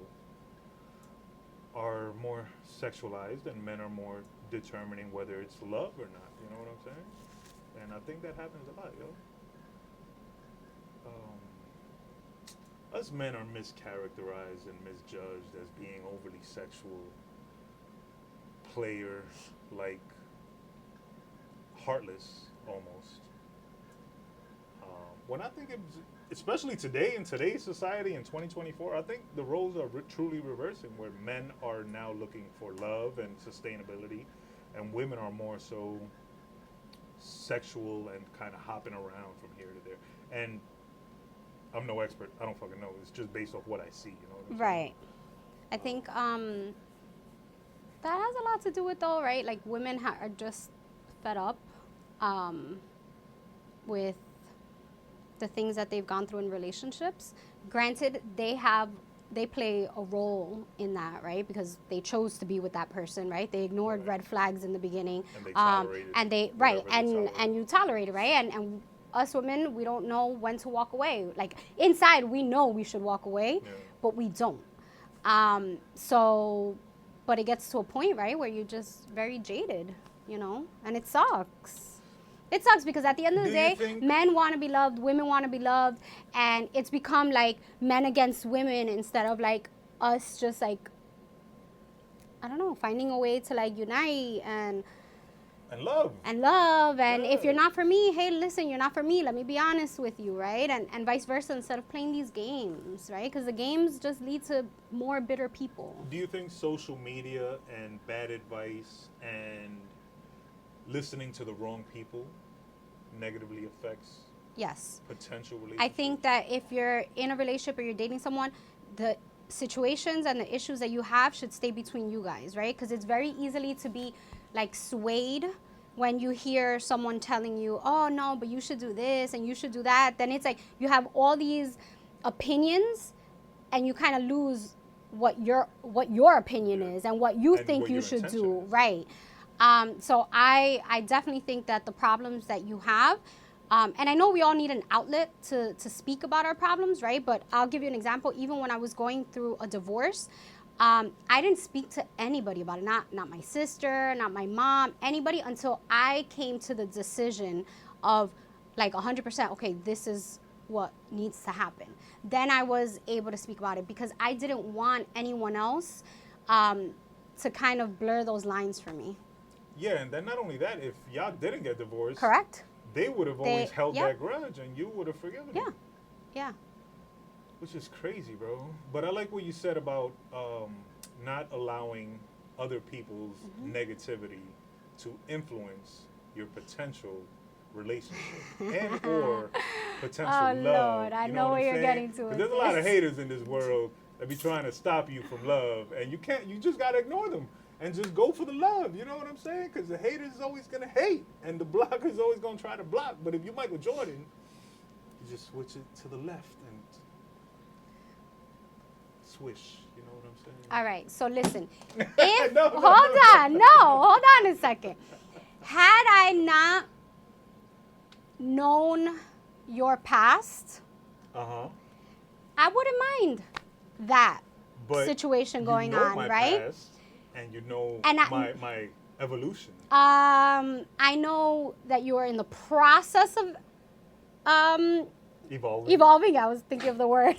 are more sexualized and men are more determining whether it's love or not. You know what I'm saying? And I think that happens a lot, yo. Us men are mischaracterized and misjudged as being overly sexual, player, like heartless almost. When I think it's, especially today in today's society in 2024, I think the roles are truly reversing, where men are now looking for love and sustainability, and women are more so sexual and kind of hopping around from here to there. And I'm no expert. I don't fucking know. It's just based off what I see. You know what I'm saying? Right. I think that has a lot to do with, though, right? Like, women are just fed up with the things that they've gone through in relationships. Granted, they play a role in that, right? Because they chose to be with that person, right? They ignored red flags in the beginning. And they tolerated and you tolerate it, right? And us women, we don't know when to walk away. Like, inside, we know we should walk away, but we don't. But it gets to a point, right, where you're just very jaded, you know? And it sucks. It sucks because at the end of the day, men want to be loved, women want to be loved, and it's become like men against women instead of like us just like, I don't know, finding a way to like unite and love. And if you're not for me, hey, listen, you're not for me. Let me be honest with you, right? And vice versa, instead of playing these games, right? Because the games just lead to more bitter people. Do you think social media and bad advice and listening to the wrong people negatively affects potential relationships? I think that if you're in a relationship or you're dating someone, the situations and the issues that you have should stay between you guys, right? Because it's very easily to be like swayed when you hear someone telling you, oh no, but you should do this and you should do that. Then it's like you have all these opinions and you kind of lose what your opinion is and what you think you should do, right? So I definitely think that the problems that you have, and I know we all need an outlet to speak about our problems, right? But I'll give you an example. Even when I was going through a divorce, I didn't speak to anybody about it, not my sister, not my mom, anybody, until I came to the decision of like 100%, okay, this is what needs to happen. Then I was able to speak about it because I didn't want anyone else to kind of blur those lines for me. Yeah, and then not only that, if y'all didn't get divorced, correct, they would have always held that grudge and you would have forgiven them. Yeah. Which is crazy, bro. But I like what you said about not allowing other people's negativity to influence your potential relationship and or potential love. Lord, I know what you're getting to. There's a lot of haters in this world that be trying to stop you from love, and you just gotta ignore them and just go for the love. You know what I'm saying? Because the haters is always gonna hate, and the blocker is always gonna try to block. But if you're Michael Jordan, you just switch it to the left and swish. You know what I'm saying? All right. So listen. Hold on a second. Had I not known your past, I wouldn't mind that situation going on, right? Past, and you know my evolution. I know that you are in the process of evolving. I was thinking of the word.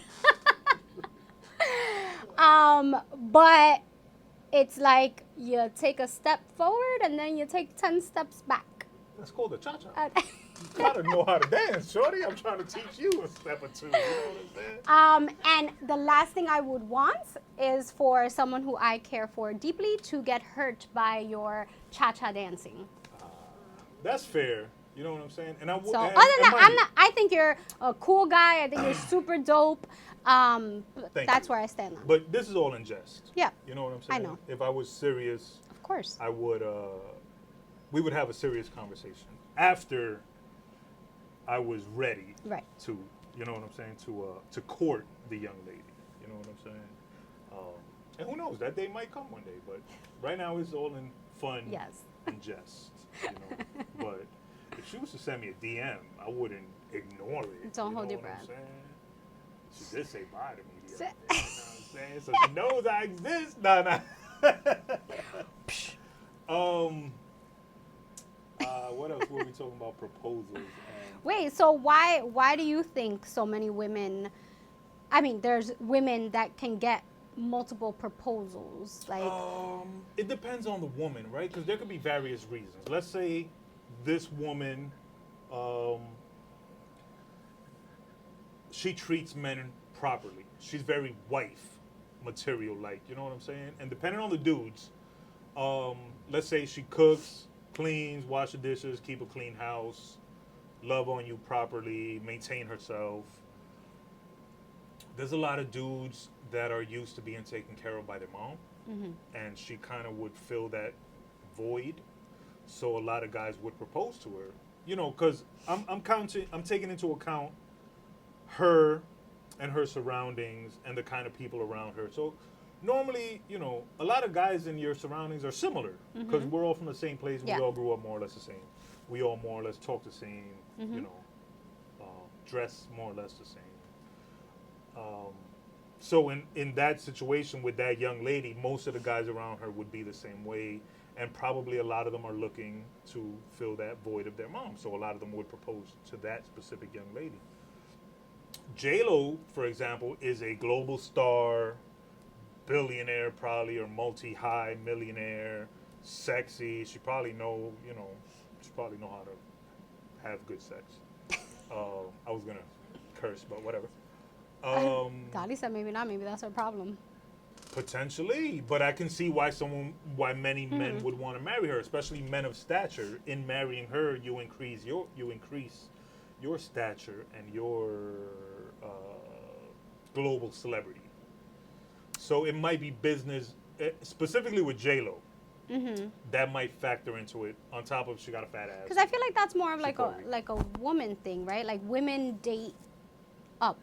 But it's like you take a step forward and then you take 10 steps back. That's called a cha-cha. You gotta know how to dance, shorty. I'm trying to teach you a step or two. You know what I'm saying? And the last thing I would want is for someone who I care for deeply to get hurt by your cha-cha dancing. That's fair. You know what I'm saying? And other than that, I think you're a cool guy. I think you're super dope. That's where I stand on. But this is all in jest. Yeah. You know what I'm saying? I know. If I was serious, of course, I would. We would have a serious conversation after I was ready Right. to, you know what I'm saying, to court the young lady. You know what I'm saying? And who knows, that day might come one day. But right now it's all in fun Yes. and jest. You know? But if she was to send me a DM, I wouldn't ignore it. Don't you hold know your what I'm breath. saying? She did say bye to me the other day. You know what I'm saying? So she knows I exist. Nah. What else were we talking about? Proposals. And Wait, so why do you think so many women, I mean, there's women that can get multiple proposals? Like, it depends on the woman, right? Because there could be various reasons. Let's say this woman, she treats men properly. She's very wife material, like, you know what I'm saying? And depending on the dudes, let's say she cooks, cleans, wash the dishes, keep a clean house, love on you properly, maintain herself. There's a lot of dudes that are used to being taken care of by their mom, and she kind of would fill that void. So a lot of guys would propose to her, you know, because I'm taking into account her and her surroundings and the kind of people around her. So normally, you know, a lot of guys in your surroundings are similar because we're all from the same place. Yeah. We all grew up more or less the same. We all more or less talk the same, you know, dress more or less the same. So in that situation with that young lady, most of the guys around her would be the same way, and probably a lot of them are looking to fill that void of their mom. So a lot of them would propose to that specific young lady. J-Lo, for example, is a global star, billionaire probably, or multi-high millionaire, sexy. She probably know how to have good sex. I was gonna curse, but whatever. Dolly said maybe not. Maybe that's her problem. Potentially, but I can see why many men would want to marry her, especially men of stature. In marrying her, you increase your stature and your global celebrity. So it might be business, specifically with J-Lo. That might factor into it. On top of she got a fat ass. Because I feel like that's more of like Puerto a woman thing, right? Like women date up,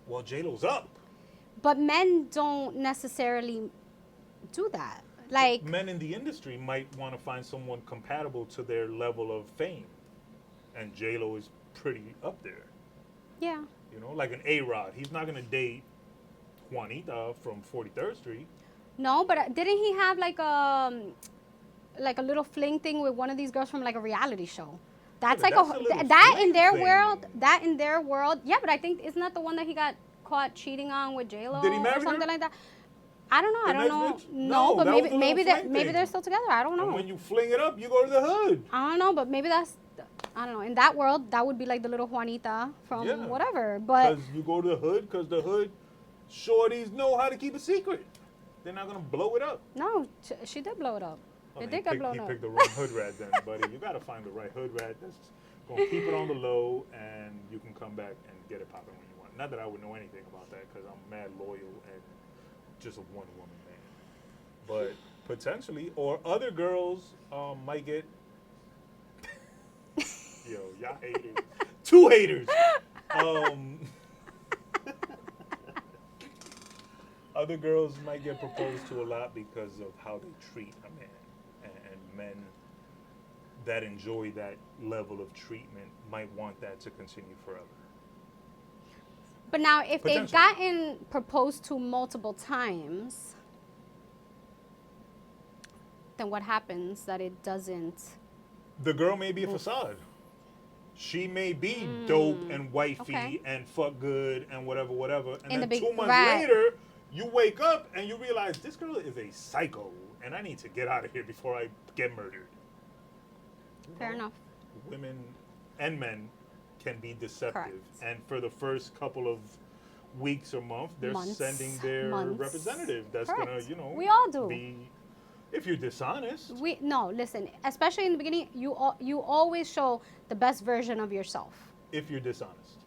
Well, J-Lo's up. but men don't necessarily do that. Like, Men in the industry might want to find someone compatible to their level of fame, and J-Lo is pretty up there. yeah. You know, like an A-Rod. He's not gonna date Juanita from 43rd Street. No, but didn't he have like a little fling thing with one of these girls from like a reality show? That's Yeah, like but that's a little that in fling their thing. world. That in their world, yeah. But I think isn't that the one that he got caught cheating on with J-Lo Did he marry or something her? like that? I don't know. I The don't next know. bitch? No, No, but that was a little maybe fling they're thing. still together. I don't know. And when you fling it up, you go to the hood. I don't know, but maybe that's, I don't know. In that world, that would be like the little Juanita from Yeah. whatever. But Because you go to the hood, because the hood shorties know how to keep a secret. They're not gonna blow it up. no, she did blow it up. Oh, It then did get he blown up. picked the wrong hood rat then, buddy. You gotta find the right hood rat that's gonna keep it on the low, and you can come back and get it popping when you want. Not that I would know anything about that, because I'm mad loyal and just a one-woman man. But potentially, or other girls might get. Yo, y'all haters. Two haters. Other girls might get proposed to a lot because of how they treat a man. And men that enjoy that level of treatment might want that to continue forever. But now, if they've Potentially. gotten proposed to multiple times, then what happens that it doesn't? The girl may be a facade. She may be dope and wifey Okay. and fuck good and whatever. And In the then big- 2 months right. later, you wake up and you realize this girl is a psycho and I need to get out of here before I get murdered. Fair enough. Women and men can be deceptive. Correct. And for the first couple of weeks or months, they're Months. sending their Months. representative that's Correct. going to, you know, We all do. be, if you're dishonest. No, listen. Especially in the beginning, you always show the best version of yourself. If you're dishonest.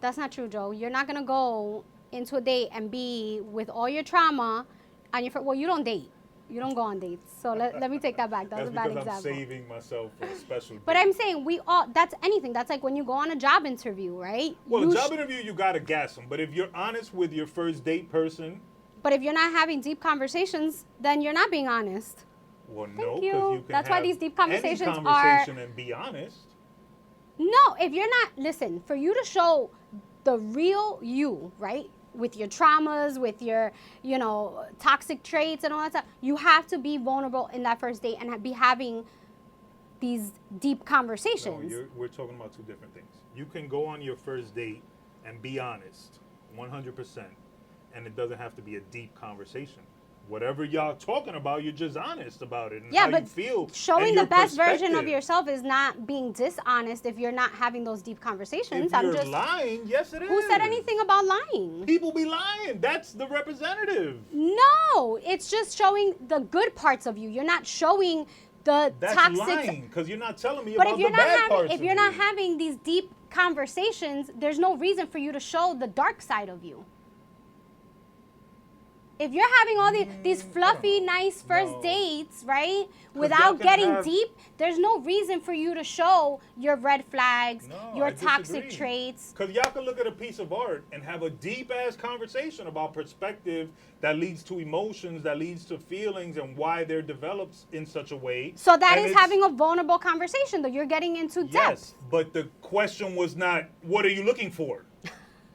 That's not true, Joe. You're not gonna go into a date and be with all your trauma on your. Well, you don't date. You don't go on dates. So let me take that back. That was a bad because example. I'm saving myself for a special But date. I'm saying that's anything. That's like when you go on a job interview, right? Well, a job interview, you got to gas them. But if you're honest with your first date person. But if you're not having deep conversations, then you're not being honest. Well, Thank no, because you. you can That's have why these deep conversations any conversation and be honest. No, if you're not, listen, for you to show the real you, right? With your traumas, with your, toxic traits and all that stuff, you have to be vulnerable in that first date and be having these deep conversations. No, we're talking about two different things. You can go on your first date and be honest, 100%, and it doesn't have to be a deep conversation. Whatever y'all talking about, you're just honest about it and how you feel. Showing the best version of yourself is not being dishonest if you're not having those deep conversations. If you're lying, yes it is. Who said anything about lying? People be lying. That's the representative. No, it's just showing the good parts of you. You're not showing the That's toxic. lying because you're not telling me about the bad parts. If you're not having these deep conversations, there's no reason for you to show the dark side of you. If you're having all these fluffy, nice first dates, right, without getting deep, there's no reason for you to show your red flags, your toxic traits. Because y'all can look at a piece of art and have a deep-ass conversation about perspective that leads to emotions, that leads to feelings, and why they're developed in such a way. So that is having a vulnerable conversation, though. You're getting into depth. Yes, but the question was not, what are you looking for?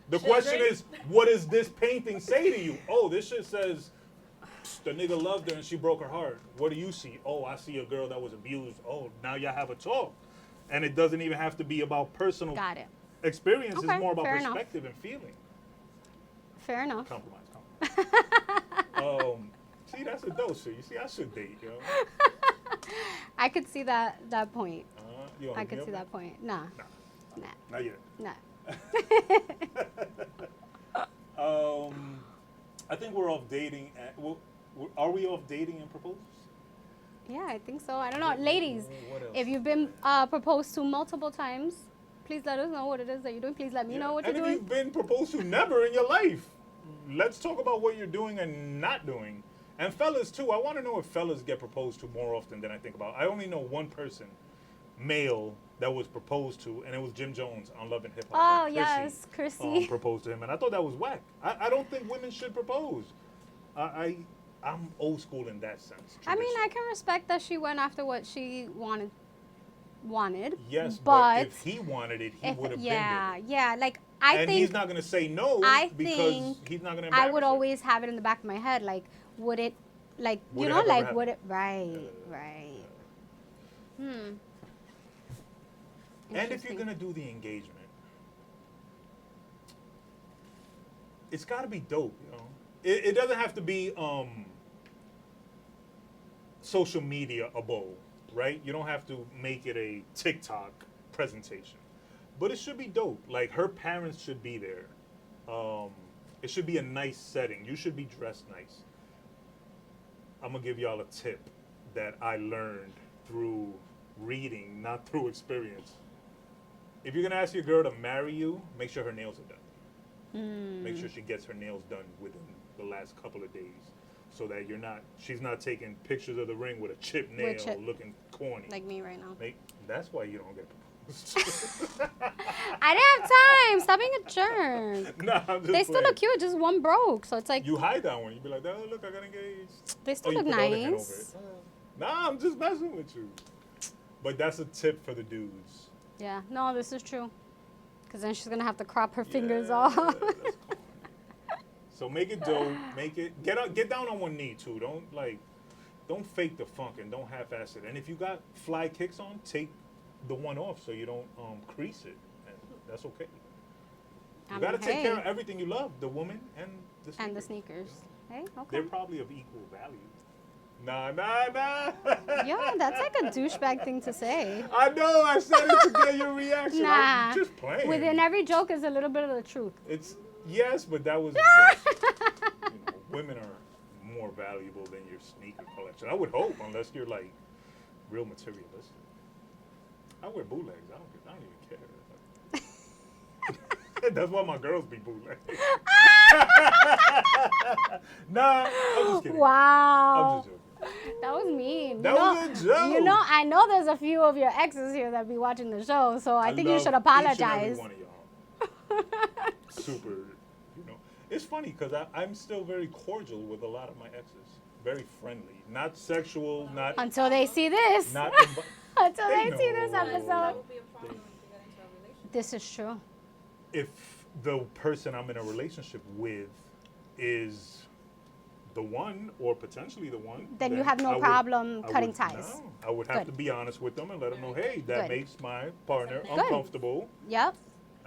The question is, what does this painting say to you? Oh, this shit says the nigga loved her and she broke her heart. What do you see? Oh, I see a girl that was abused. Oh, now y'all have a talk. And it doesn't even have to be about personal experience. Okay, it's more about fair perspective and feeling. Fair enough. Compromise. See, that's a dose shit. You see, I should date, yo. I could see that point. I could see that point. Nah. Not yet. Nah. I think we're off dating. Are we off dating and proposals? Yeah, I think so. I don't know. Ladies, if you've been proposed to multiple times, please let us know what it is that you're doing. Please let me know what you're doing. And if you've been proposed to never in your life, let's talk about what you're doing and not doing. And fellas, too. I want to know if fellas get proposed to more often than I think about. I only know one person, male, that was proposed to, and it was Jim Jones on Love and Hip Hop. Oh, yes, Chrissy. Proposed to him, and I thought that was whack. I don't think women should propose. I'm old school in that sense. I mean, I can respect that she went after what she wanted. Yes, but if he wanted it, he would have been there. Yeah, like I think he's not going to say no because he's not going to. I would always have it in the back of my head, like, would it, like, would it, right. And if you're going to do the engagement, it's got to be dope, you know. It doesn't have to be social media above, right? You don't have to make it a TikTok presentation. But it should be dope. Like, her parents should be there. It should be a nice setting. You should be dressed nice. I'm going to give y'all a tip that I learned through reading, not through experience. If you're going to ask your girl to marry you, make sure her nails are done. Make sure she gets her nails done within the last couple of days so that she's not taking pictures of the ring with a chipped nail looking corny. Like me right now. That's why you don't get proposed. I didn't have time. Stop being a jerk. Nah, I'm just They still look cute, just one broke. So it's like. You hide that one. You be like, oh, look, I got engaged. They still look nice. Nah, I'm just messing with you. But that's a tip for the dudes. Yeah, no, this is true. Because then she's going to have to crop her fingers off. That's so make it dope. Make it get down on one knee too. Don't fake the funk and don't half-ass it. And if you got fly kicks on, take the one off so you don't crease it. And that's okay. You got to take care of everything you love, the woman and the sneakers. And the sneakers. Hey, okay. They're probably of equal value. Nah. Yo, that's like a douchebag thing to say. I know, I said it to get your reaction. Nah. I'm just playing. Within every joke is a little bit of the truth. Yes, but that was because, women are more valuable than your sneaker collection. I would hope, unless you're like real materialistic. I wear bootlegs. I don't even care. That's why my girls be bootlegs. Nah, I'm just kidding. Wow. I'm just joking. That was mean. That was a joke. You know, I know there's a few of your exes here that be watching the show, so I think you should apologize. Each and every one of y'all. Super, you know. It's funny because I'm still very cordial with a lot of my exes. Very friendly. Not sexual, not... Until they see this. Not Until they see this That episode. would be a problem to get into a relationship. This is true. If the person I'm in a relationship with is the one or potentially the one, Then you have no problem cutting ties. No, I would have Good. to be honest with them and let them know, hey, that Good. makes my partner Good. uncomfortable. Yep.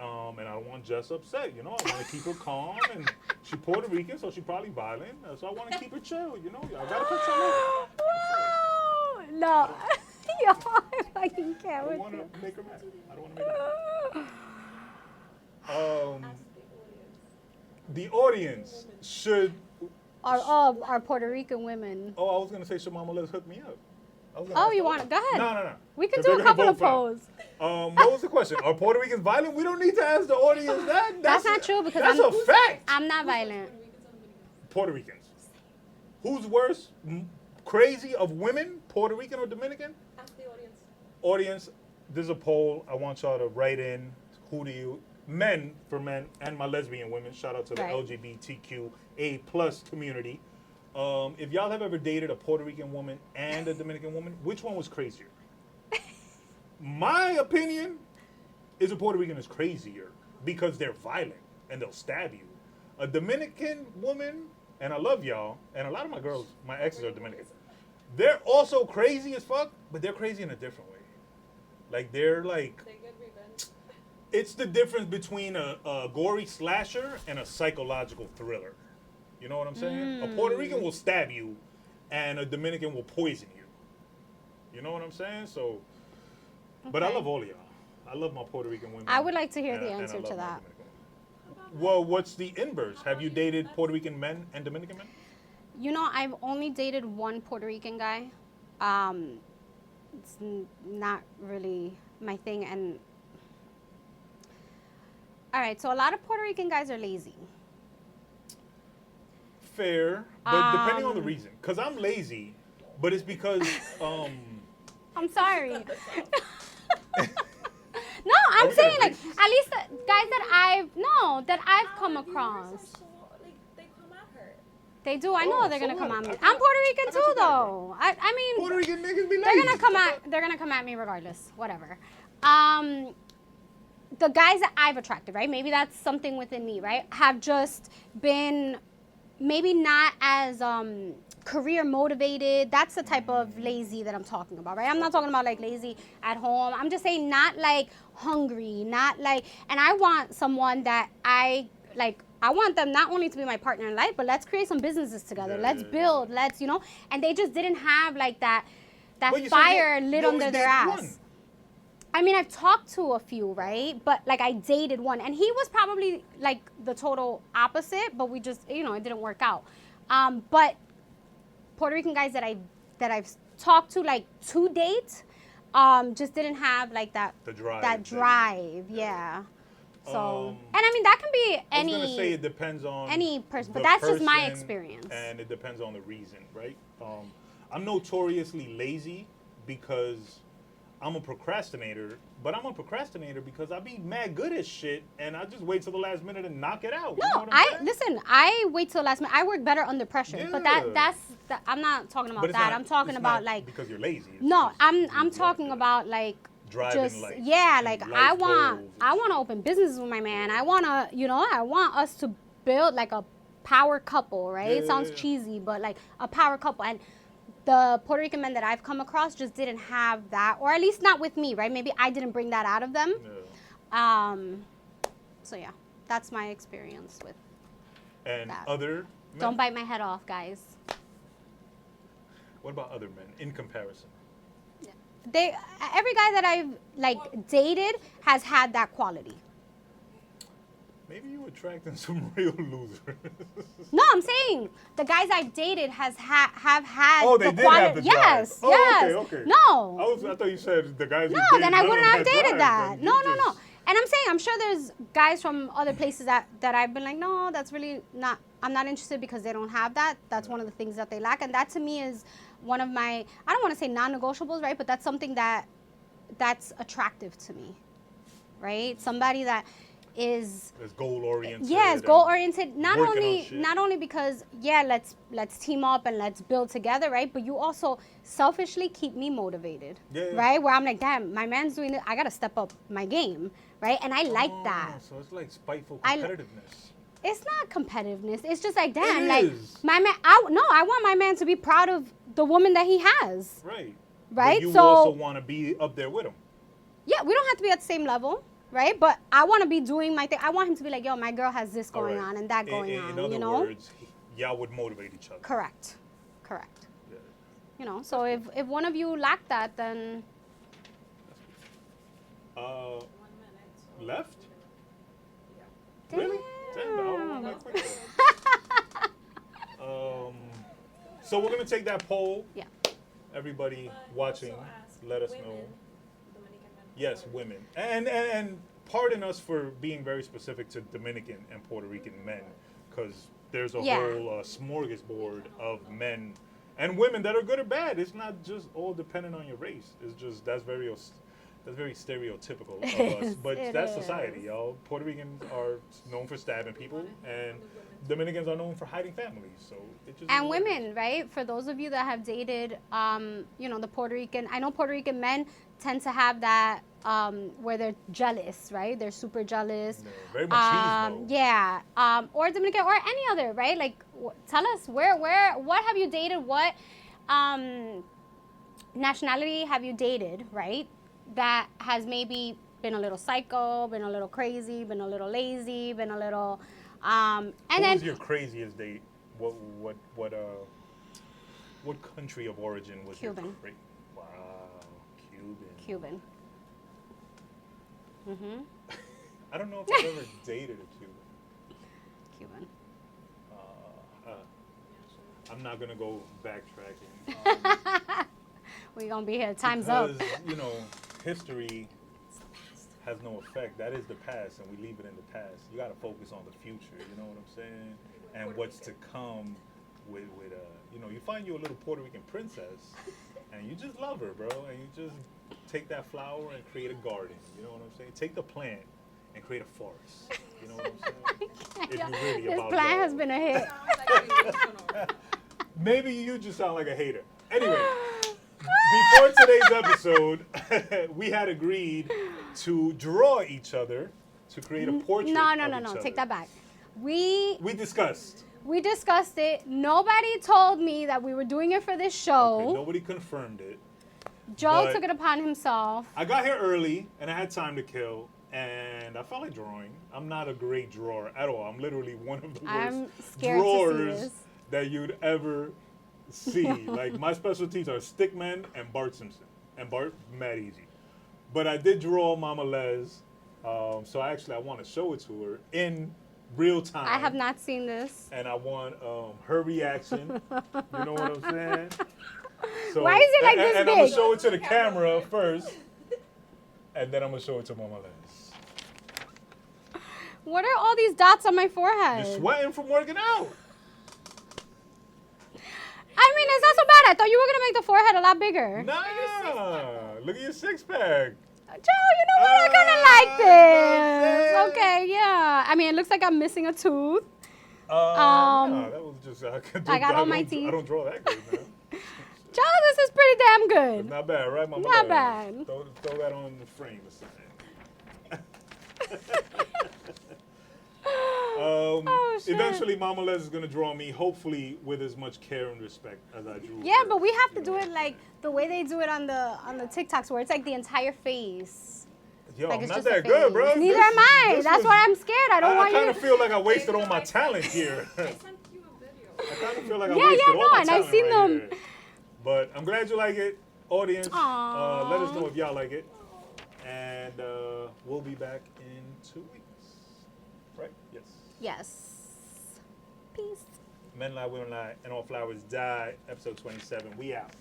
And I don't want Jess upset, you know. I want to keep her calm, and she's Puerto Rican, so she's probably violent. So I want to keep her chill, you know. I gotta put some. Wow. No. Yo, I fucking I can't don't with want you. to make her mad. I don't want to make her mad. Ask The audience should. Our Puerto Rican women. Oh, I was gonna say, should Mama Let's hook me up? I was gonna Oh, ask you her. want it? Go ahead. No. We can 'Cause do they're a gonna couple of vote for it. polls. What was the question? Are Puerto Ricans violent? We don't need to ask the audience that. That's not true because that's I'm a fact. I'm not violent. Puerto Ricans. Who's worse? Crazy of women, Puerto Rican or Dominican? the audience. Audience, there's a poll. I want y'all to write in. Who do you? Men for men and my lesbian women. Shout out to the Right. LGBTQA plus community. If y'all have ever dated a Puerto Rican woman and a Dominican woman, which one was crazier? My opinion is a Puerto Rican is crazier because they're violent and they'll stab you. A Dominican woman, and I love y'all, and a lot of my girls, my exes are Dominican. They're also crazy as fuck, but they're crazy in a different way. Like they're like, They get revenge. it's the difference between a gory slasher and a psychological thriller. You know what I'm saying? A Puerto Rican will stab you, and a Dominican will poison you. You know what I'm saying? So, but I Okay. love all of y'all. I love my Puerto Rican women. I would like to hear the and I answer love to my that. Dominican women. Well, what's the inverse? Have you dated Puerto Rican men and Dominican men? You know, I've only dated one Puerto Rican guy. It's not really my thing. And all right, so a lot of Puerto Rican guys are lazy. Fair, but depending on the Um, reason. Because I'm lazy, but it's because I'm sorry. No, I'm we saying gonna like rate at least the guys that I've come across. Like, they come at her. They do. I know Oh, they're so gonna come what? at me. I got- I'm Puerto I Rican got too, your back, though. I mean, Puerto Rican niggas be lazy. they're gonna come at me regardless. Whatever. The guys that I've attracted, right? Maybe that's something within me, right? Have just been maybe not as career motivated. That's the type of lazy that I'm talking about, right? I'm not talking about like lazy at home. I'm just saying not like hungry, not like, and I want someone that I want them not only to be my partner in life, but let's create some businesses together. Yeah, Let's yeah, build, let's, and they just didn't have like that But you said fire you lit only under their dated ass. one. I mean, I've talked to a few, right? But like I dated one, and he was probably like the total opposite, but we just, it didn't work out. But Puerto Rican guys that I've talked to like to date, just didn't have like that The drive. that drive, yeah. So, Um, and I mean that can be I was gonna say it depends on any person, but the that's just my person, experience. and it depends on the reason, right? I'm notoriously lazy because I'm a procrastinator, but I'm a procrastinator because I be mad good at shit, and I just wait till the last minute and knock it out. You know No, what I'm saying? listen. I wait till last minute. I work better under pressure, but Yeah. I'm not talking about But it's that. not- I'm talking it's about not like because you're lazy. It's no. just I'm you talking want about like driving just life. yeah. and Like life I want goals. to open businesses with my man. I want us to build like a power couple, right? Yeah, It sounds yeah, yeah. cheesy, but like a power couple. And the Puerto Rican men that I've come across just didn't have that, or at least not with me, right? Maybe I didn't bring that out of them. Yeah. So yeah, that's my experience with. And that. other men? Don't bite my head off, guys. What about other men in comparison? Every guy that I've like dated has had that quality. Maybe you attracting some real losers. No, I'm saying the guys I've dated have had Oh, they the did quality. have the drive. Yes, Oh, yes. okay, okay. No, I thought you said the guys. no, then I wouldn't have dated that. No. And I'm saying, I'm sure there's guys from other places that I've been like, no, that's really not, I'm not interested because they don't have that. That's one of the things that they lack. And that to me is one of my, I don't want to say non-negotiables, right? But that's something that's attractive to me, right? Somebody that is goal oriented. yes, goal oriented. Not working on shit. only because let's team up and let's build together, right? But you also selfishly keep me motivated, Yeah. right? Where I'm like, damn, my man's doing it. I gotta step up my game, right? And I like that. So it's like spiteful I- competitiveness. It's not competitiveness. It's just like, damn, It like is. my man. I want my man to be proud of the woman that he has, Right. right? But you So also want to be up there with him. yeah, we don't have to be at the same level. Right, but I want to be doing my thing. I want him to be like, yo, my girl has this going Alright. on and that going in on. other you know, words, y'all would motivate each other. correct. Yeah. You know, so if one of you lack that, then 1 minute. So Left? Yeah. Really? Damn, I don't know quick. So we're gonna take that poll. Yeah. Everybody But watching, also ask let us women, know. Dominican men, Yes, Puerto women, and pardon us for being very specific to Dominican and Puerto Rican men, because there's a Yeah. whole smorgasbord of men and women that are good or bad. It's not just all dependent on your race. It's just that's very stereotypical of us, but It that's is. society, y'all. Puerto Ricans are known for stabbing people, and Dominicans are known for hiding families. So it just and is what it is. women, right? For those of you that have dated, you know, the Puerto Rican. I know Puerto Rican men tend to have that where they're jealous, right? They're super jealous. No, very machismo. Yeah. Or Dominican or any other, right? Like, tell us what have you dated? What nationality have you dated, right? That has maybe been a little psycho, been a little crazy, been a little lazy, been a little, and What then was your craziest date? What country of origin was Cuban. your Wow, Cuban. Cuban. I don't know if I've ever dated a Cuban. Cuban. I'm not gonna go backtracking. We're gonna be here. Time's up. Because, you know, history has no effect. That is the past, and we leave it in the past. You gotta focus on the future. You know what I'm saying? And what's to come with you know, you find you a little Puerto Rican princess, and you just love her, bro. And you just take that flower and create a garden. You know what I'm saying? Take the plant and create a forest. You know what I'm saying? If you're really This about plan love. has been a hit. Sounds like a delusional. Maybe you just sound like a hater. Anyway, before today's episode, we had agreed to draw each other to create a portrait. No. of each Take other. that back. We discussed. discussed it. Nobody told me that we were doing it for this show. Okay, nobody confirmed it. Joe but- took it upon himself. I got here early and I had time to kill, and I felt like drawing. I'm not a great drawer at all. I'm literally one of the worst I'm scared to see drawers this. that you'd ever see. Like, my specialties are Stickman and Bart Simpson. And Bart, mad easy. But I did draw Mama Les, so I want to show it to her in real time. I have not seen this. And I want her reaction. You know what I'm saying? So, Why is it like this and I'm going big? to show it to the camera first, and then I'm going to show it to Mama Les. What are all these dots on my forehead? You're sweating from working out. I mean, it's not so bad. I thought you were gonna make the forehead a lot bigger. Nah, look at your six pack. Joe, you know what? I kind of like this. Okay, yeah. I mean, it looks like I'm missing a tooth. Nah, that was just I got all my I teeth. don't draw that good, man. Joe, this is pretty damn It's good. not bad, right, Mama? Not Les? bad. Throw that on the frame or something. Oh, shit. Eventually, Mama Les is gonna draw me, hopefully with as much care and respect as I drew. Yeah, her, but we have to you do know. it like the way they do it on the TikToks, where it's like the entire face. Yo, Like I'm it's not just a that good, face. bro. Neither This- am I. this That's was- why I'm scared. I don't I want kind you. of feel like I wasted all my talent here. I sent you a video. I kind of feel like I Yeah, wasted yeah, all no, my and I've talent seen right them. here. But I'm glad you like it, audience. Let us Aw. know if y'all like it, and we'll be back in 2 weeks. Right? Yes. Yes. Peace. Men lie, women lie, and all flowers die. Episode 27. We out.